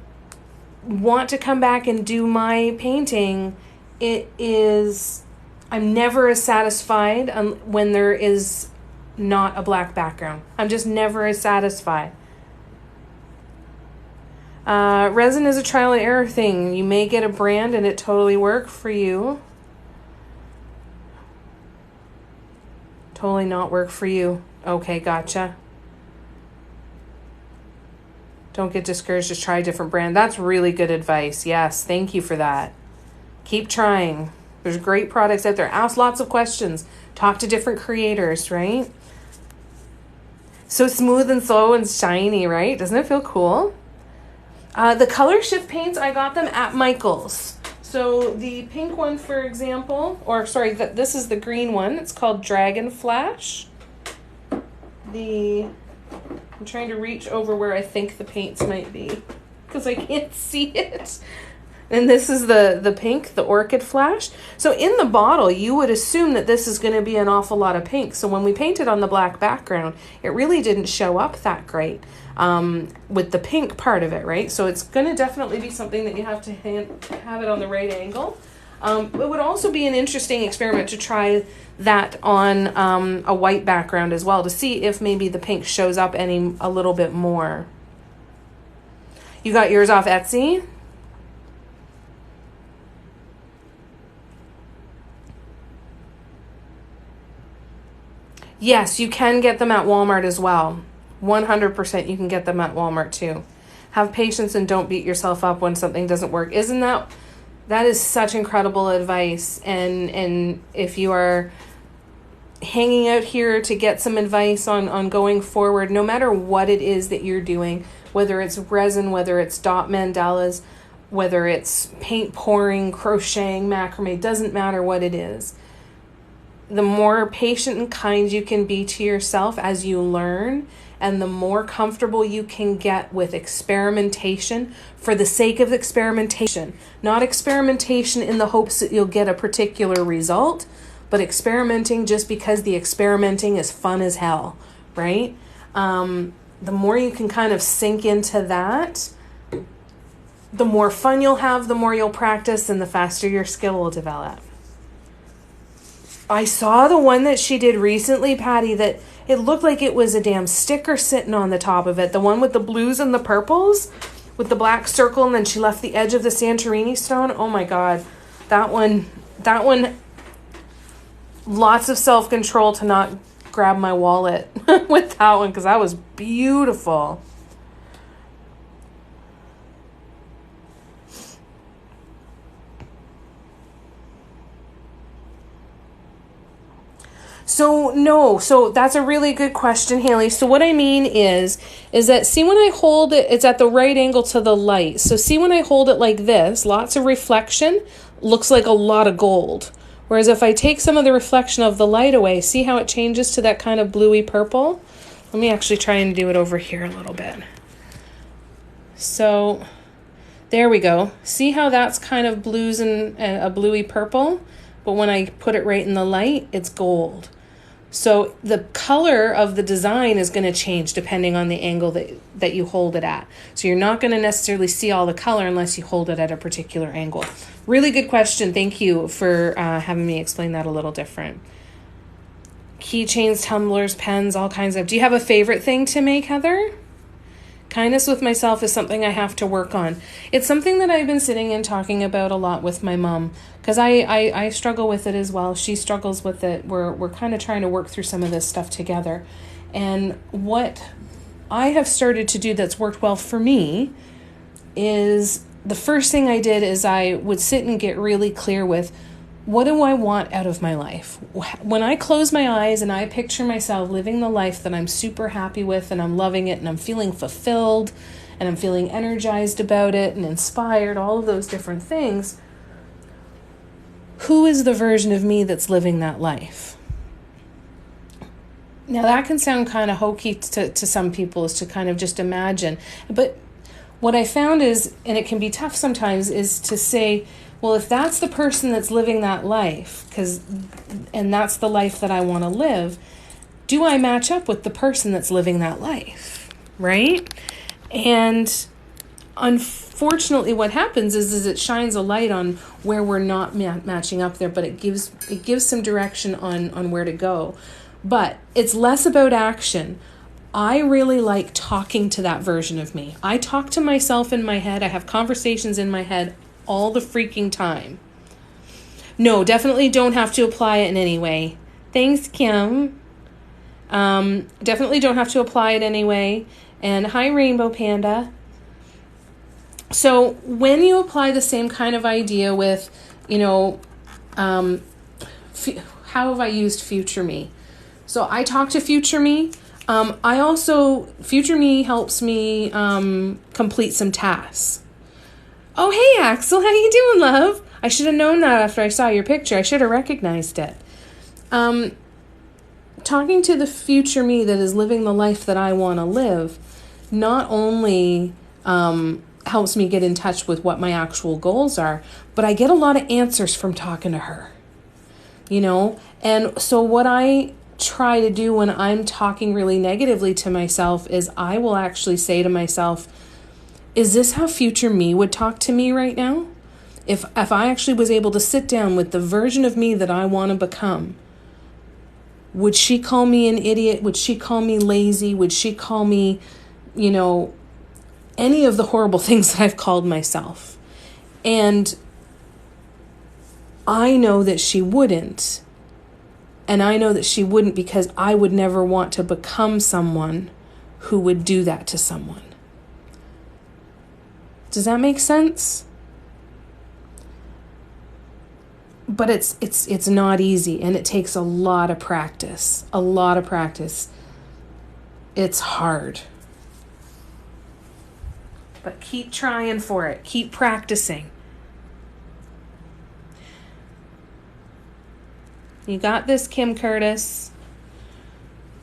want to come back and do my painting, I'm never as satisfied when there is not a black background. I'm just never as satisfied. Resin is a trial and error thing. You may get a brand and it totally work for you. Totally not work for you. Okay, gotcha. Don't get discouraged. Just try a different brand. That's really good advice. Yes, thank you for that. Keep trying. There's great products out there. Ask lots of questions. Talk to different creators, right? So smooth and slow and shiny, right? Doesn't it feel cool? The color shift paints, I got them at Michael's. So the pink one, for example, this is the green one. It's called Dragon Flash. I'm trying to reach over where I think the paints might be because I can't see it. And this is the pink, the Orchid Flash. So in the bottle, you would assume that this is going to be an awful lot of pink. So when we painted on the black background, it really didn't show up that great with the pink part of it, right? So it's going to definitely be something that you have to have it on the right angle. It would also be an interesting experiment to try that on a white background as well to see if maybe the pink shows up a little bit more. You got yours off Etsy? Yes, you can get them at Walmart as well. 100% you can get them at Walmart too. Have patience and don't beat yourself up when something doesn't work. That is such incredible advice. And if you are hanging out here to get some advice on going forward, no matter what it is that you're doing, whether it's resin, whether it's dot mandalas, whether it's paint pouring, crocheting, macrame, doesn't matter what it is. The more patient and kind you can be to yourself as you learn, and the more comfortable you can get with experimentation for the sake of experimentation, not experimentation in the hopes that you'll get a particular result, but experimenting just because the experimenting is fun as hell, right? The more you can kind of sink into that, the more fun you'll have, the more you'll practice, and the faster your skill will develop. I saw the one that she did recently, Patty, that it looked like it was a damn sticker sitting on the top of it. The one with the blues and the purples with the black circle, and then she left the edge of the Santorini stone. Oh my God. That one, lots of self-control to not grab my wallet with that one because that was beautiful. So that's a really good question, Haley. So what I mean is that see when I hold it, it's at the right angle to the light. So see when I hold it like this, lots of reflection, looks like a lot of gold. Whereas if I take some of the reflection of the light away, see how it changes to that kind of bluey purple? Let me actually try and do it over here a little bit. So there we go. See how that's kind of blues and a bluey purple? But when I put it right in the light, it's gold. So the color of the design is going to change depending on the angle that you hold it at. So you're not going to necessarily see all the color unless you hold it at a particular angle. Really good question. Thank you for having me explain that a little different. Keychains, tumblers, pens, all kinds of... Do you have a favorite thing to make, Heather? Kindness with myself is something I have to work on. It's something that I've been sitting and talking about a lot with my mom because I struggle with it as well. She struggles with it. We're kind of trying to work through some of this stuff together. And what I have started to do that's worked well for me is the first thing I did is I would sit and get really clear with what do I want out of my life? When I close my eyes and I picture myself living the life that I'm super happy with and I'm loving it and I'm feeling fulfilled and I'm feeling energized about it and inspired, all of those different things, who is the version of me that's living that life? Now that can sound kind of hokey to some people, is to kind of just imagine. But what I found is, and it can be tough sometimes, is to say, well, if that's the person that's living that life, and that's the life that I want to live, do I match up with the person that's living that life, right? And unfortunately, what happens is it shines a light on where we're not matching up there, but it gives some direction on where to go. But it's less about action. I really like talking to that version of me. I talk to myself in my head. I have conversations in my head all the freaking time. No, definitely don't have to apply it in any way. Thanks, Kim. Definitely don't have to apply it anyway. And hi, Rainbow Panda. So when you apply the same kind of idea with, how have I used future me? So I talk to future me. Future me helps me complete some tasks. Oh, hey, Axel, how you doing, love? I should have known that after I saw your picture. I should have recognized it. Talking to the future me that is living the life that I want to live not only helps me get in touch with what my actual goals are, but I get a lot of answers from talking to her. And so what I try to do when I'm talking really negatively to myself is I will actually say to myself, is this how future me would talk to me right now? If I actually was able to sit down with the version of me that I want to become, would she call me an idiot? Would she call me lazy? Would she call me, any of the horrible things that I've called myself? And I know that she wouldn't. And I know that she wouldn't because I would never want to become someone who would do that to someone. Does that make sense? But it's not easy, and it takes a lot of practice. A lot of practice. It's hard. But keep trying for it. Keep practicing. You got this, Kim Curtis.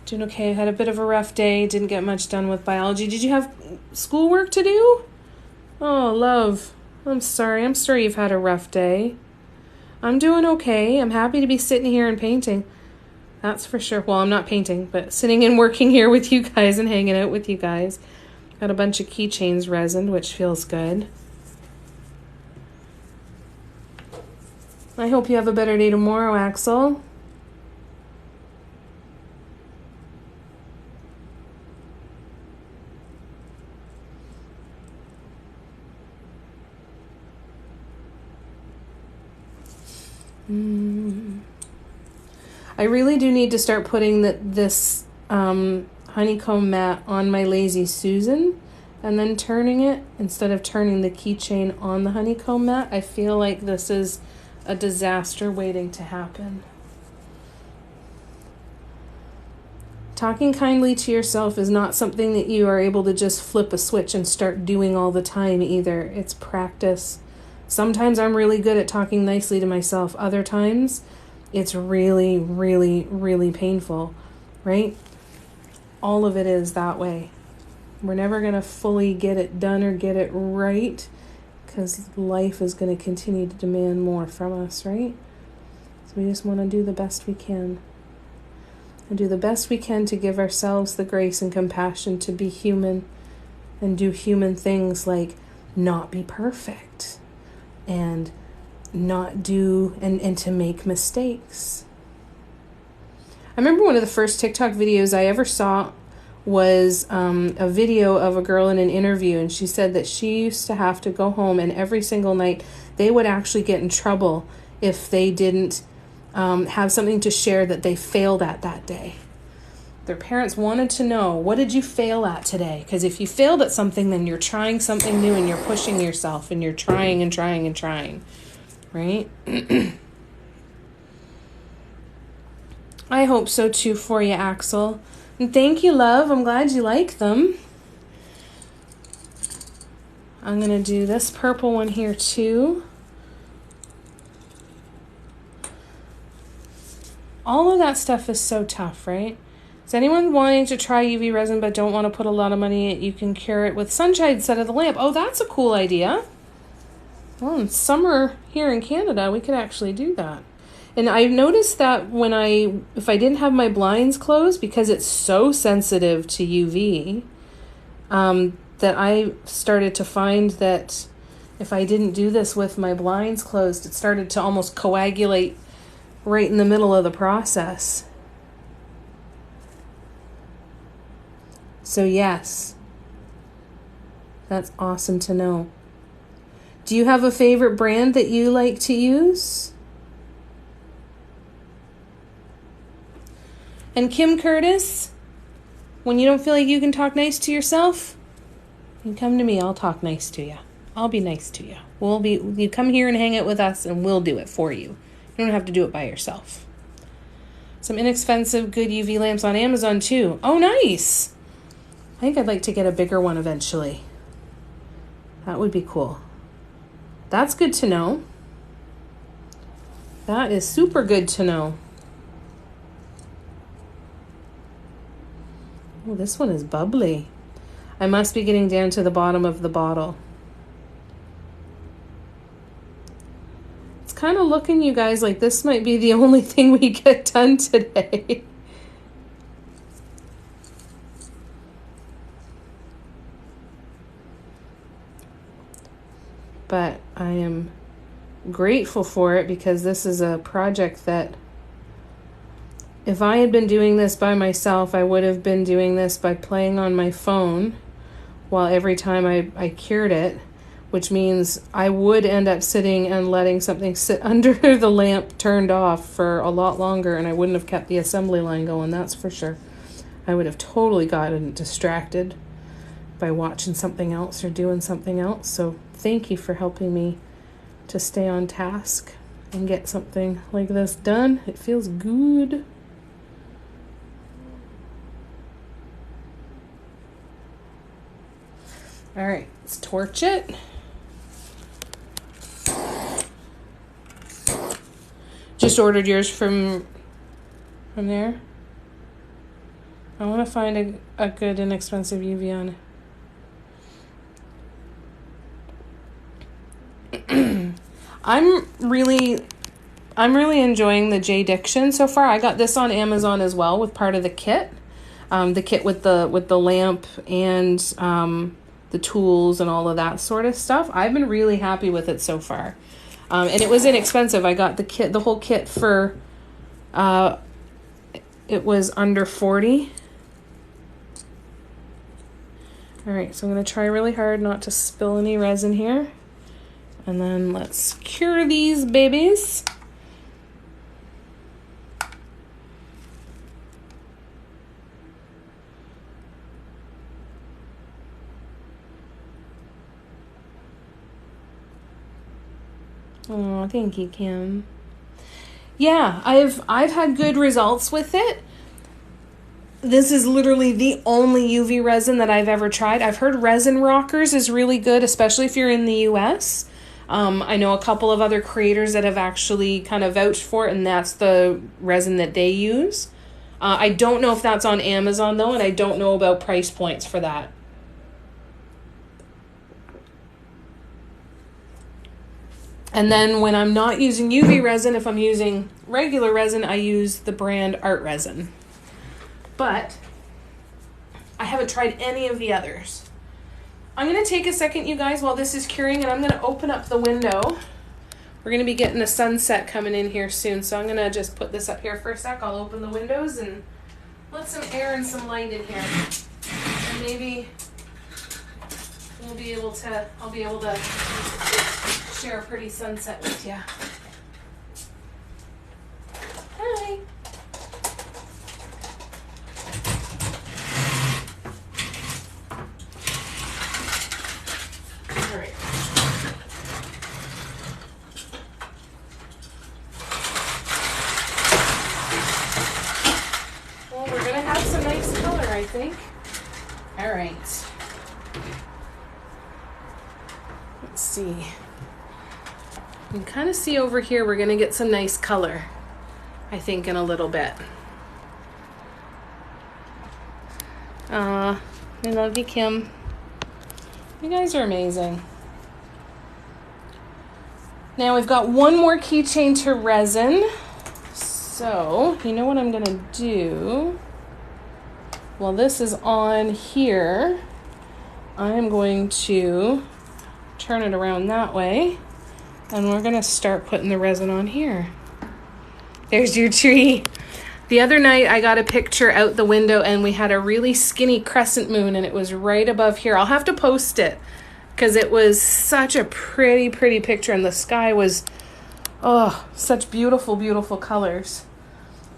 Doing okay. Had a bit of a rough day. Didn't get much done with biology. Did you have schoolwork to do? Oh, love. I'm sorry. I'm sorry you've had a rough day. I'm doing okay. I'm happy to be sitting here and painting. That's for sure. Well, I'm not painting, but sitting and working here with you guys and hanging out with you guys. Got a bunch of keychains resined, which feels good. I hope you have a better day tomorrow, Axel. I really do need to start putting this honeycomb mat on my Lazy Susan and then turning it instead of turning the keychain on the honeycomb mat. I feel like this is a disaster waiting to happen. Talking kindly to yourself is not something that you are able to just flip a switch and start doing all the time either. It's practice. Sometimes I'm really good at talking nicely to myself. Other times, it's really, really, really painful, right? All of it is that way. We're never going to fully get it done or get it right because life is going to continue to demand more from us, right? So we just want to do the best we can. And do the best we can to give ourselves the grace and compassion to be human and do human things like not be perfect and not do and to make mistakes. I remember one of the first TikTok videos I ever saw was a video of a girl in an interview, and she said that she used to have to go home and every single night they would actually get in trouble if they didn't have something to share that they failed at that day. Their parents wanted to know, what did you fail at today? Because if you failed at something, then you're trying something new and you're pushing yourself and you're trying and trying and trying, right? I hope so too for you, Axel. And thank you, love. I'm glad you like them. I'm going to do this purple one here too. All of that stuff is so tough, right? Is anyone wanting to try UV resin but don't want to put a lot of money in it? You can cure it with sunshine instead of the lamp. Oh, that's a cool idea. Well, in summer here in Canada, we could actually do that. And I've noticed that if I didn't have my blinds closed, because it's so sensitive to UV, that I started to find that if I didn't do this with my blinds closed, it started to almost coagulate right in the middle of the process. So yes, that's awesome to know. Do you have a favorite brand that you like to use? And Kim Curtis, when you don't feel like you can talk nice to yourself, you come to me, I'll talk nice to you. I'll be nice to you. You come here and hang out with us and we'll do it for you. You don't have to do it by yourself. Some inexpensive, good UV lamps on Amazon too. Oh, nice. I think I'd like to get a bigger one eventually. That would be cool. That's good to know. That is super good to know. Oh, this one is bubbly. I must be getting down to the bottom of the bottle. It's kind of looking, you guys, like this might be the only thing we get done today. But I am grateful for it because this is a project that if I had been doing this by myself, I would have been doing this by playing on my phone while every time I cured it, which means I would end up sitting and letting something sit under the lamp turned off for a lot longer, and I wouldn't have kept the assembly line going, that's for sure. I would have totally gotten distracted by watching something else or doing something else. So thank you for helping me to stay on task and get something like this done. It feels good. All right, let's torch it. Just ordered yours from there. I want to find a good inexpensive UV on it. I'm really enjoying the J Diction so far. I got this on Amazon as well with part of the kit. The kit with the lamp and the tools and all of that sort of stuff. I've been really happy with it so far. And it was inexpensive. I got the whole kit for it was under $40. All right, so I'm going to try really hard not to spill any resin here. And then let's cure these babies. Oh, thank you, Kim. Yeah, I've had good results with it. This is literally the only UV resin that I've ever tried. I've heard Resin Rockers is really good, especially if you're in the US. I know a couple of other creators that have actually kind of vouched for it, and that's the resin that they use. I don't know if that's on Amazon, though, and I don't know about price points for that. And then when I'm not using UV resin, if I'm using regular resin, I use the brand Art Resin. But I haven't tried any of the others. I'm going to take a second, you guys, while this is curing, and I'm going to open up the window. We're going to be getting a sunset coming in here soon, so I'm going to just put this up here for a sec. I'll open the windows and let some air and some light in here. And maybe I'll be able to share a pretty sunset with you. Hi. All right. Well, we're gonna have some nice color, I think. All right. see. You can kind of see over here we're going to get some nice color, I think, in a little bit. I love you, Kim. You guys are amazing. Now we've got one more keychain to resin. So, you know what I'm going to do? While this is on here, I am going to turn it around that way. And we're going to start putting the resin on here. There's your tree. The other night I got a picture out the window and we had a really skinny crescent moon and it was right above here. I'll have to post it because it was such a pretty, pretty picture and the sky was, oh, such beautiful, beautiful colors.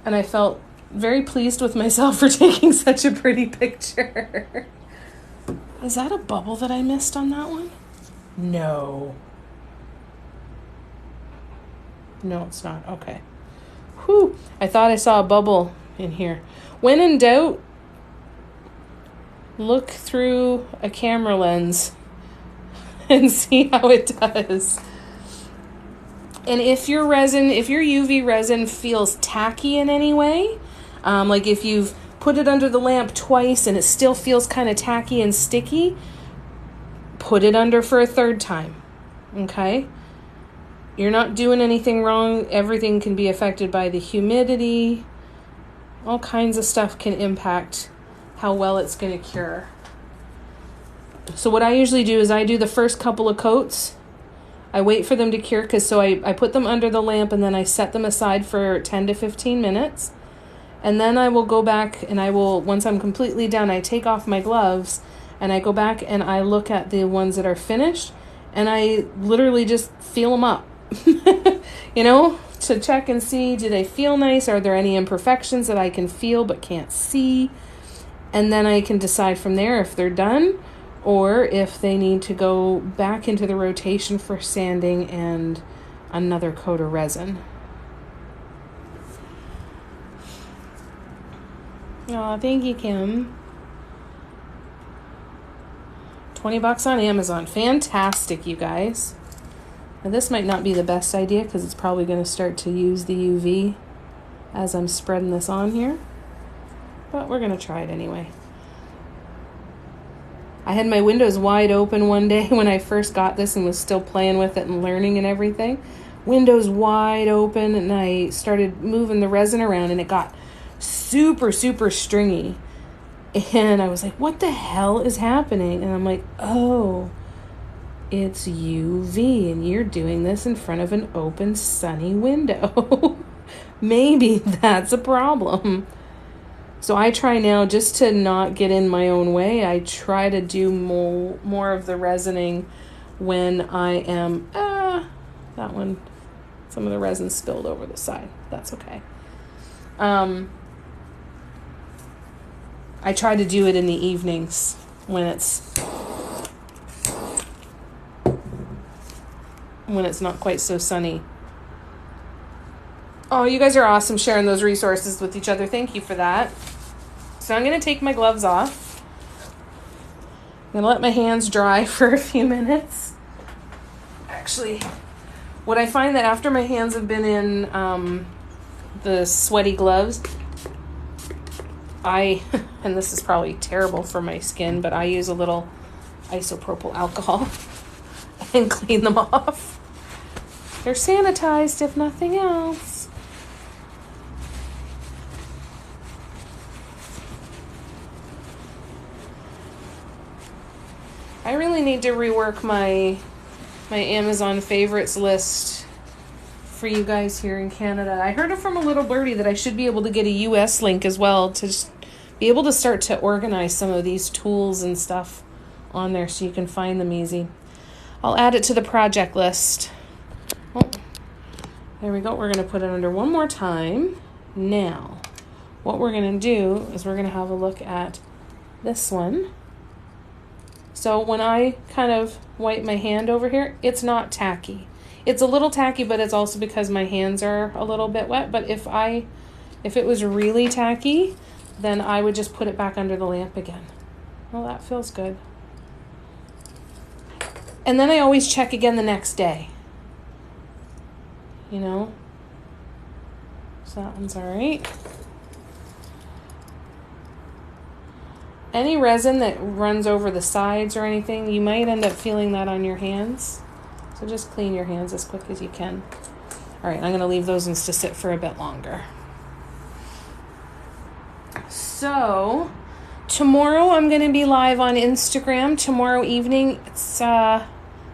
And I felt very pleased with myself for taking such a pretty picture. Is that a bubble that I missed on that one? No. No, it's not. Okay. Whew, I thought I saw a bubble in here. When in doubt, look through a camera lens and see how it does. And if your resin, if your UV resin feels tacky in any way, like if you've put it under the lamp twice and it still feels kind of tacky and sticky, put it under for a third time, okay? You're not doing anything wrong. Everything can be affected by the humidity. All kinds of stuff can impact how well it's going to cure. So what I usually do is I do the first couple of coats. I wait for them to cure so I put them under the lamp and then I set them aside for 10 to 15 minutes. And then I will go back and I will, once I'm completely done, I take off my gloves and I go back and I look at the ones that are finished and I literally just feel them up. You know, to check and see, do they feel nice? Are there any imperfections that I can feel but can't see? And then I can decide from there if they're done or if they need to go back into the rotation for sanding and another coat of resin. Oh, thank you, Kim. $20 on Amazon. Fantastic, you guys. Now this might not be the best idea because it's probably going to start to use the UV as I'm spreading this on here. But we're going to try it anyway. I had my windows wide open one day when I first got this and was still playing with it and learning and everything. Windows wide open and I started moving the resin around and it got super, super stringy. And I was like, what the hell is happening? And I'm like, oh, it's UV and you're doing this in front of an open sunny window. Maybe that's a problem. So I try now just to not get in my own way. I try to do more of the resining when I am, that one, some of the resin spilled over the side. That's okay. I try to do it in the evenings when it's not quite so sunny. Oh, you guys are awesome sharing those resources with each other. Thank you for that. So I'm going to take my gloves off. I'm going to let my hands dry for a few minutes. Actually, what I find that after my hands have been in the sweaty gloves, and this is probably terrible for my skin, but I use a little isopropyl alcohol and clean them off. They're sanitized, if nothing else. I really need to rework my Amazon favorites list for you guys here in Canada. I heard it from a little birdie that I should be able to get a US link as well to just be able to start to organize some of these tools and stuff on there so you can find them easy. I'll add it to the project list. Oh, there we go. We're going to put it under one more time. Now, what we're going to do is we're going to have a look at this one. So when I kind of wipe my hand over here, it's not tacky. It's a little tacky, but it's also because my hands are a little bit wet. But if it was really tacky, then I would just put it back under the lamp again. Well, that feels good. And then I always check again the next day. You know? So that one's all right. Any resin that runs over the sides or anything, you might end up feeling that on your hands. So just clean your hands as quick as you can. All right, I'm going to leave those ones to sit for a bit longer. So tomorrow I'm going to be live on Instagram tomorrow evening. It's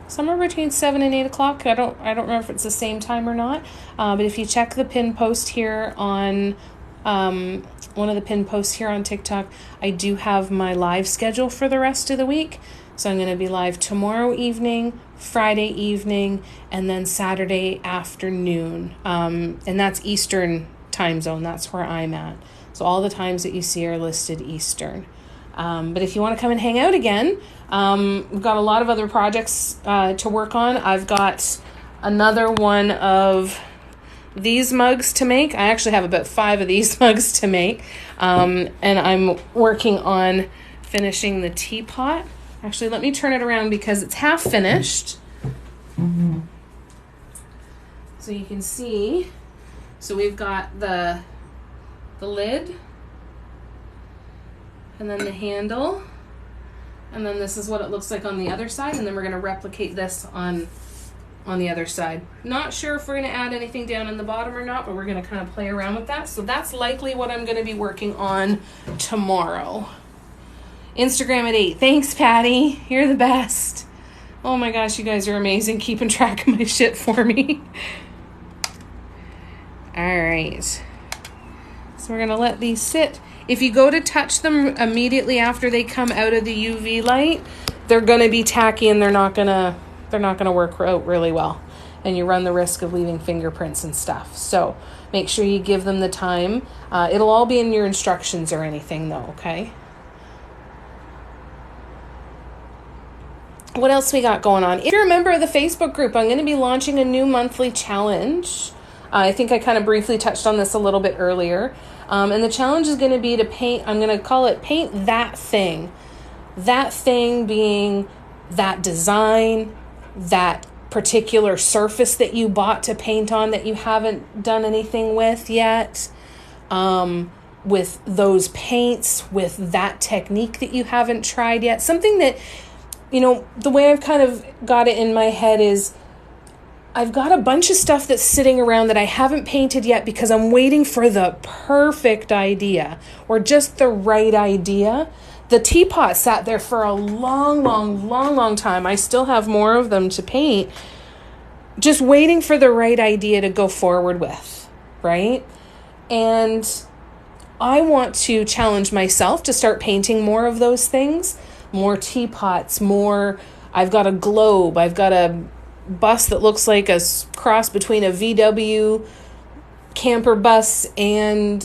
somewhere between 7 and 8 o'clock. I don't remember if it's the same time or not. But if you check the pin post here on one of the pin posts here on TikTok, I do have my live schedule for the rest of the week. So I'm going to be live tomorrow evening, Friday evening, and then Saturday afternoon. And that's Eastern time zone. That's where I'm at. So all the times that you see are listed Eastern. But if you want to come and hang out again, we've got a lot of other projects to work on. I've got another one of these mugs to make. I actually have about 5 of these mugs to make. And I'm working on finishing the teapot. Actually, let me turn it around because it's half finished. Mm-hmm. So you can see. So we've got the lid, and then the handle, and then this is what it looks like on the other side, and then we're going to replicate this on the other side. Not sure if we're going to add anything down in the bottom or not, but we're going to kind of play around with that. So that's likely what I'm going to be working on tomorrow. Instagram at 8. Thanks, Patty. You're the best. Oh my gosh, you guys are amazing keeping track of my shit for me. All right. So we're going to let these sit. If you go to touch them immediately after they come out of the UV light, they're going to be tacky and they're not going to work out really well. And you run the risk of leaving fingerprints and stuff. So make sure you give them the time. It'll all be in your instructions or anything though, okay? What else we got going on? If you're a member of the Facebook group, I'm going to be launching a new monthly challenge. I think I kind of briefly touched on this a little bit earlier. And the challenge is going to be to paint, I'm going to call it paint that thing. That thing being that design, that particular surface that you bought to paint on that you haven't done anything with yet. With those paints, with that technique that you haven't tried yet. Something that, you know, the way I've kind of got it in my head is I've got a bunch of stuff that's sitting around that I haven't painted yet because I'm waiting for the perfect idea or just the right idea. The teapot sat there for a long time. I still have more of them to paint, just waiting for the right idea to go forward with, right? And I want to challenge myself to start painting more of those things, more teapots, more. I've got a globe. I've got a bus that looks like a cross between a VW camper bus and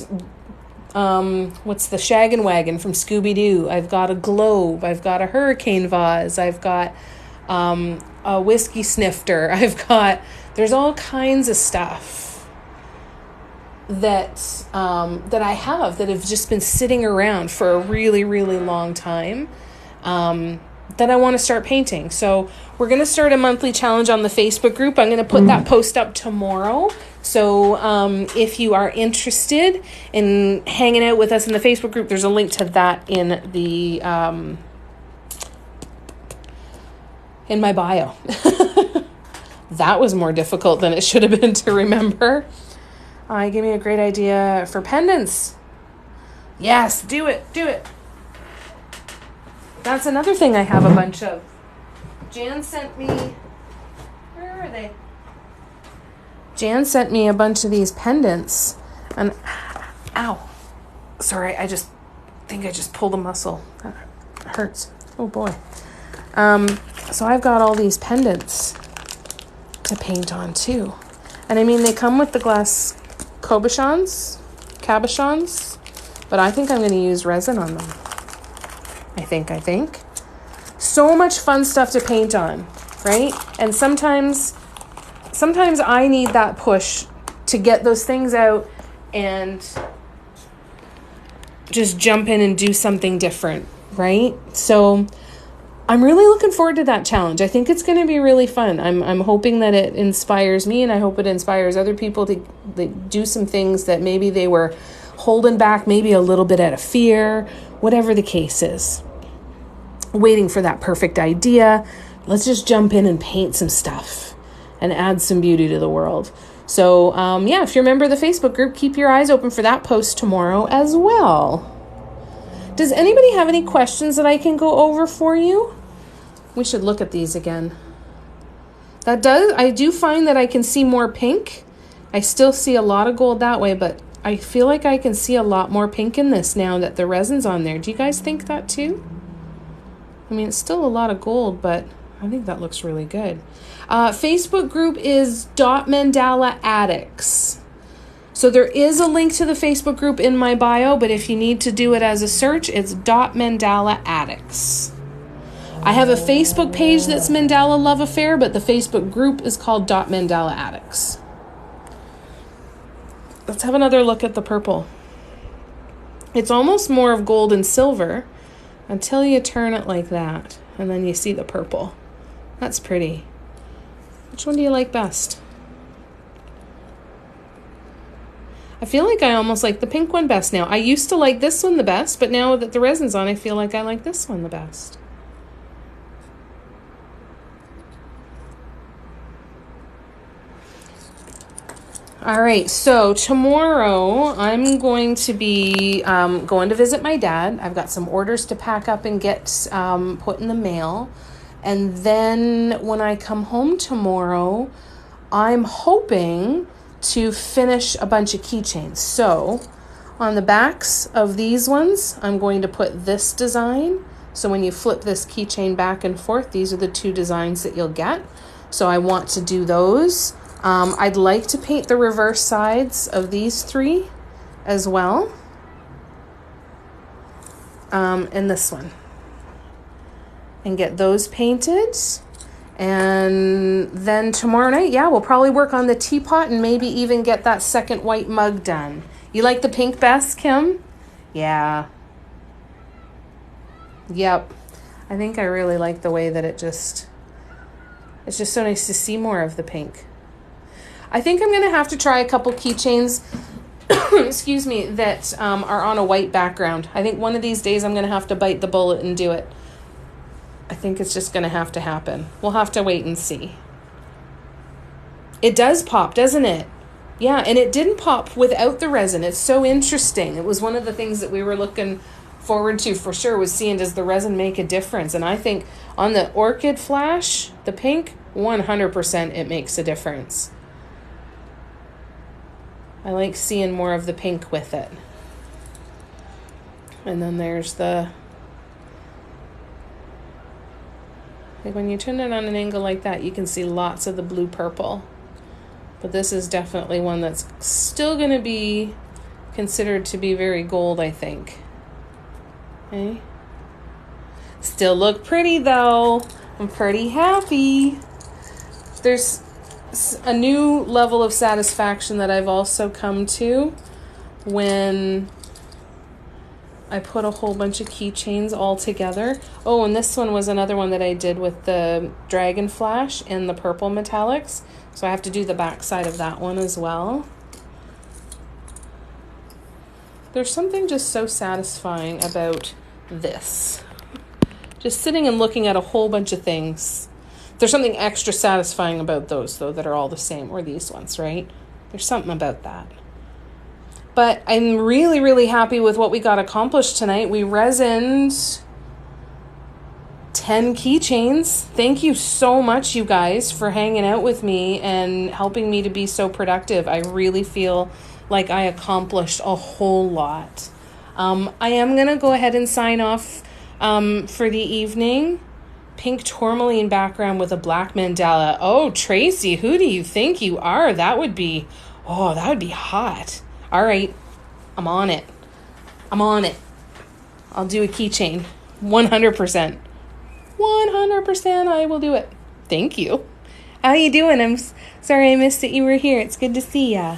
what's the Shaggin' Wagon from Scooby-Doo. I've got a globe. I've got a hurricane vase. I've got a whiskey snifter. There's all kinds of stuff that I have that have just been sitting around for a really long time. That I want to start painting. So we're going to start a monthly challenge on the Facebook group. I'm going to put that post up tomorrow. So if you are interested in hanging out with us in the Facebook group, there's a link to that in the in my bio. That was more difficult than it should have been to remember. Give me a great idea for pendants. Yes, do it. That's another thing I have a bunch of. Jan sent me, where are they? Jan sent me a bunch of these pendants. And, ow. Sorry, I think I just pulled a muscle. That hurts. Oh boy. So I've got all these pendants to paint on too. And I mean, they come with the glass cabochons, but I think I'm going to use resin on them. I think. So much fun stuff to paint on, right? And sometimes I need that push to get those things out and just jump in and do something different, right? So I'm really looking forward to that challenge. I think it's going to be really fun. I'm hoping that it inspires me, and I hope it inspires other people to do some things that maybe they were holding back, maybe a little bit out of fear, whatever the case is. Waiting for that perfect idea. Let's just jump in and paint some stuff and add some beauty to the world. So, if you're a member of the Facebook group, keep your eyes open for that post tomorrow as well. Does anybody have any questions that I can go over for you? We should look at these again. I do find that I can see more pink. I still see a lot of gold that way, but I feel like I can see a lot more pink in this now that the resin's on there. Do you guys think that too? I mean, it's still a lot of gold, but I think that looks really good. Facebook group is Mandala Addicts. So there is a link to the Facebook group in my bio, but if you need to do it as a search, it's Mandala Addicts. I have a Facebook page that's Mandala Love Affair, but the Facebook group is called Mandala Addicts. Let's have another look at the purple. It's almost more of gold and silver until you turn it like that, and then you see the purple. That's pretty. Which one do you like best? I feel like I almost like the pink one best now. I used to like this one the best, but now that the resin's on, I feel like I like this one the best. All right, so tomorrow I'm going to be going to visit my dad. I've got some orders to pack up and get put in the mail. And then when I come home tomorrow, I'm hoping to finish a bunch of keychains. So on the backs of these ones, I'm going to put this design. So when you flip this keychain back and forth, these are the two designs that you'll get. So I want to do those. I'd like to paint the reverse sides of these three as well. And this one. And get those painted. And then tomorrow night, we'll probably work on the teapot and maybe even get that second white mug done. You like the pink best, Kim? Yeah. Yep. I think I really like the way that it's just so nice to see more of the pink. I think I'm going to have to try a couple keychains, excuse me, that are on a white background. I think one of these days I'm going to have to bite the bullet and do it. I think it's just going to have to happen. We'll have to wait and see. It does pop, doesn't it? Yeah, and it didn't pop without the resin. It's so interesting. It was one of the things that we were looking forward to for sure, was seeing, does the resin make a difference? And I think on the Orchid Flash, the pink, 100% it makes a difference. I like seeing more of the pink with it. And then there's the... like when you turn it on an angle like that, you can see lots of the blue purple. But this is definitely one that's still going to be considered to be very gold, I think. Okay. Still look pretty though. I'm pretty happy. There's a new level of satisfaction that I've also come to when I put a whole bunch of keychains all together. Oh, and this one was another one that I did with the Dragon Flash and the purple metallics. So I have to do the back side of that one as well. There's something just so satisfying about this. Just sitting and looking at a whole bunch of things. There's something extra satisfying about those, though, that are all the same, or these ones, right? There's something about that. But I'm really, really happy with what we got accomplished tonight. We resined 10 keychains. Thank you so much, you guys, for hanging out with me and helping me to be so productive. I really feel like I accomplished a whole lot. I am going to go ahead and sign off for the evening. Pink tourmaline background with a black mandala. Oh, Tracy, who do you think you are? That would be hot. All right, I'm on it. I'll do a keychain. 100%. 100% I will do it. Thank you. How you doing? I'm sorry I missed that you were here. It's good to see ya.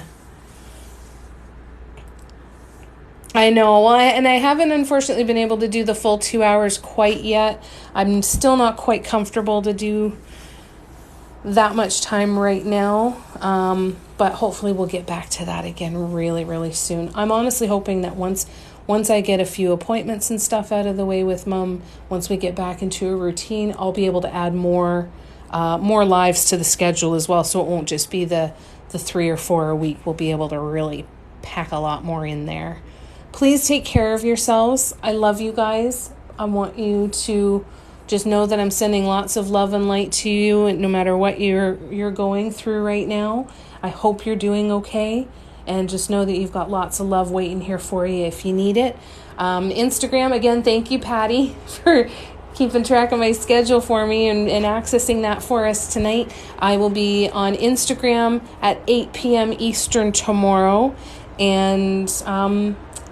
I know, and I haven't unfortunately been able to do the full 2 hours quite yet. I'm still not quite comfortable to do that much time right now, but hopefully we'll get back to that again really, really soon. I'm honestly hoping that once I get a few appointments and stuff out of the way with Mom, once we get back into a routine, I'll be able to add more lives to the schedule as well, so it won't just be the 3 or 4 a week. We'll be able to really pack a lot more in there. Please take care of yourselves. I love you guys. I want you to just know that I'm sending lots of love and light to you, and no matter what you're going through right now. I hope you're doing okay, and just know that you've got lots of love waiting here for you if you need it. Instagram, again, thank you, Patty, for keeping track of my schedule for me and accessing that for us tonight. I will be on Instagram at 8 p.m. Eastern tomorrow, and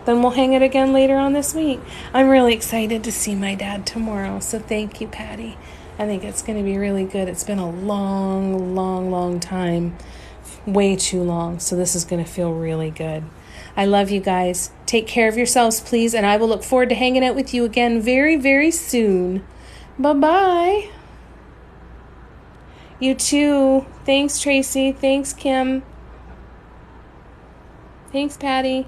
then we'll hang it again later on this week. I'm really excited to see my dad tomorrow, so thank you, Patty. I think it's going to be really good. It's been a long, long, long time, way too long, so this is going to feel really good. I love you guys. Take care of yourselves, please, and I will look forward to hanging out with you again very, very soon. Bye-bye. You too. Thanks, Tracy. Thanks, Kim. Thanks, Patty.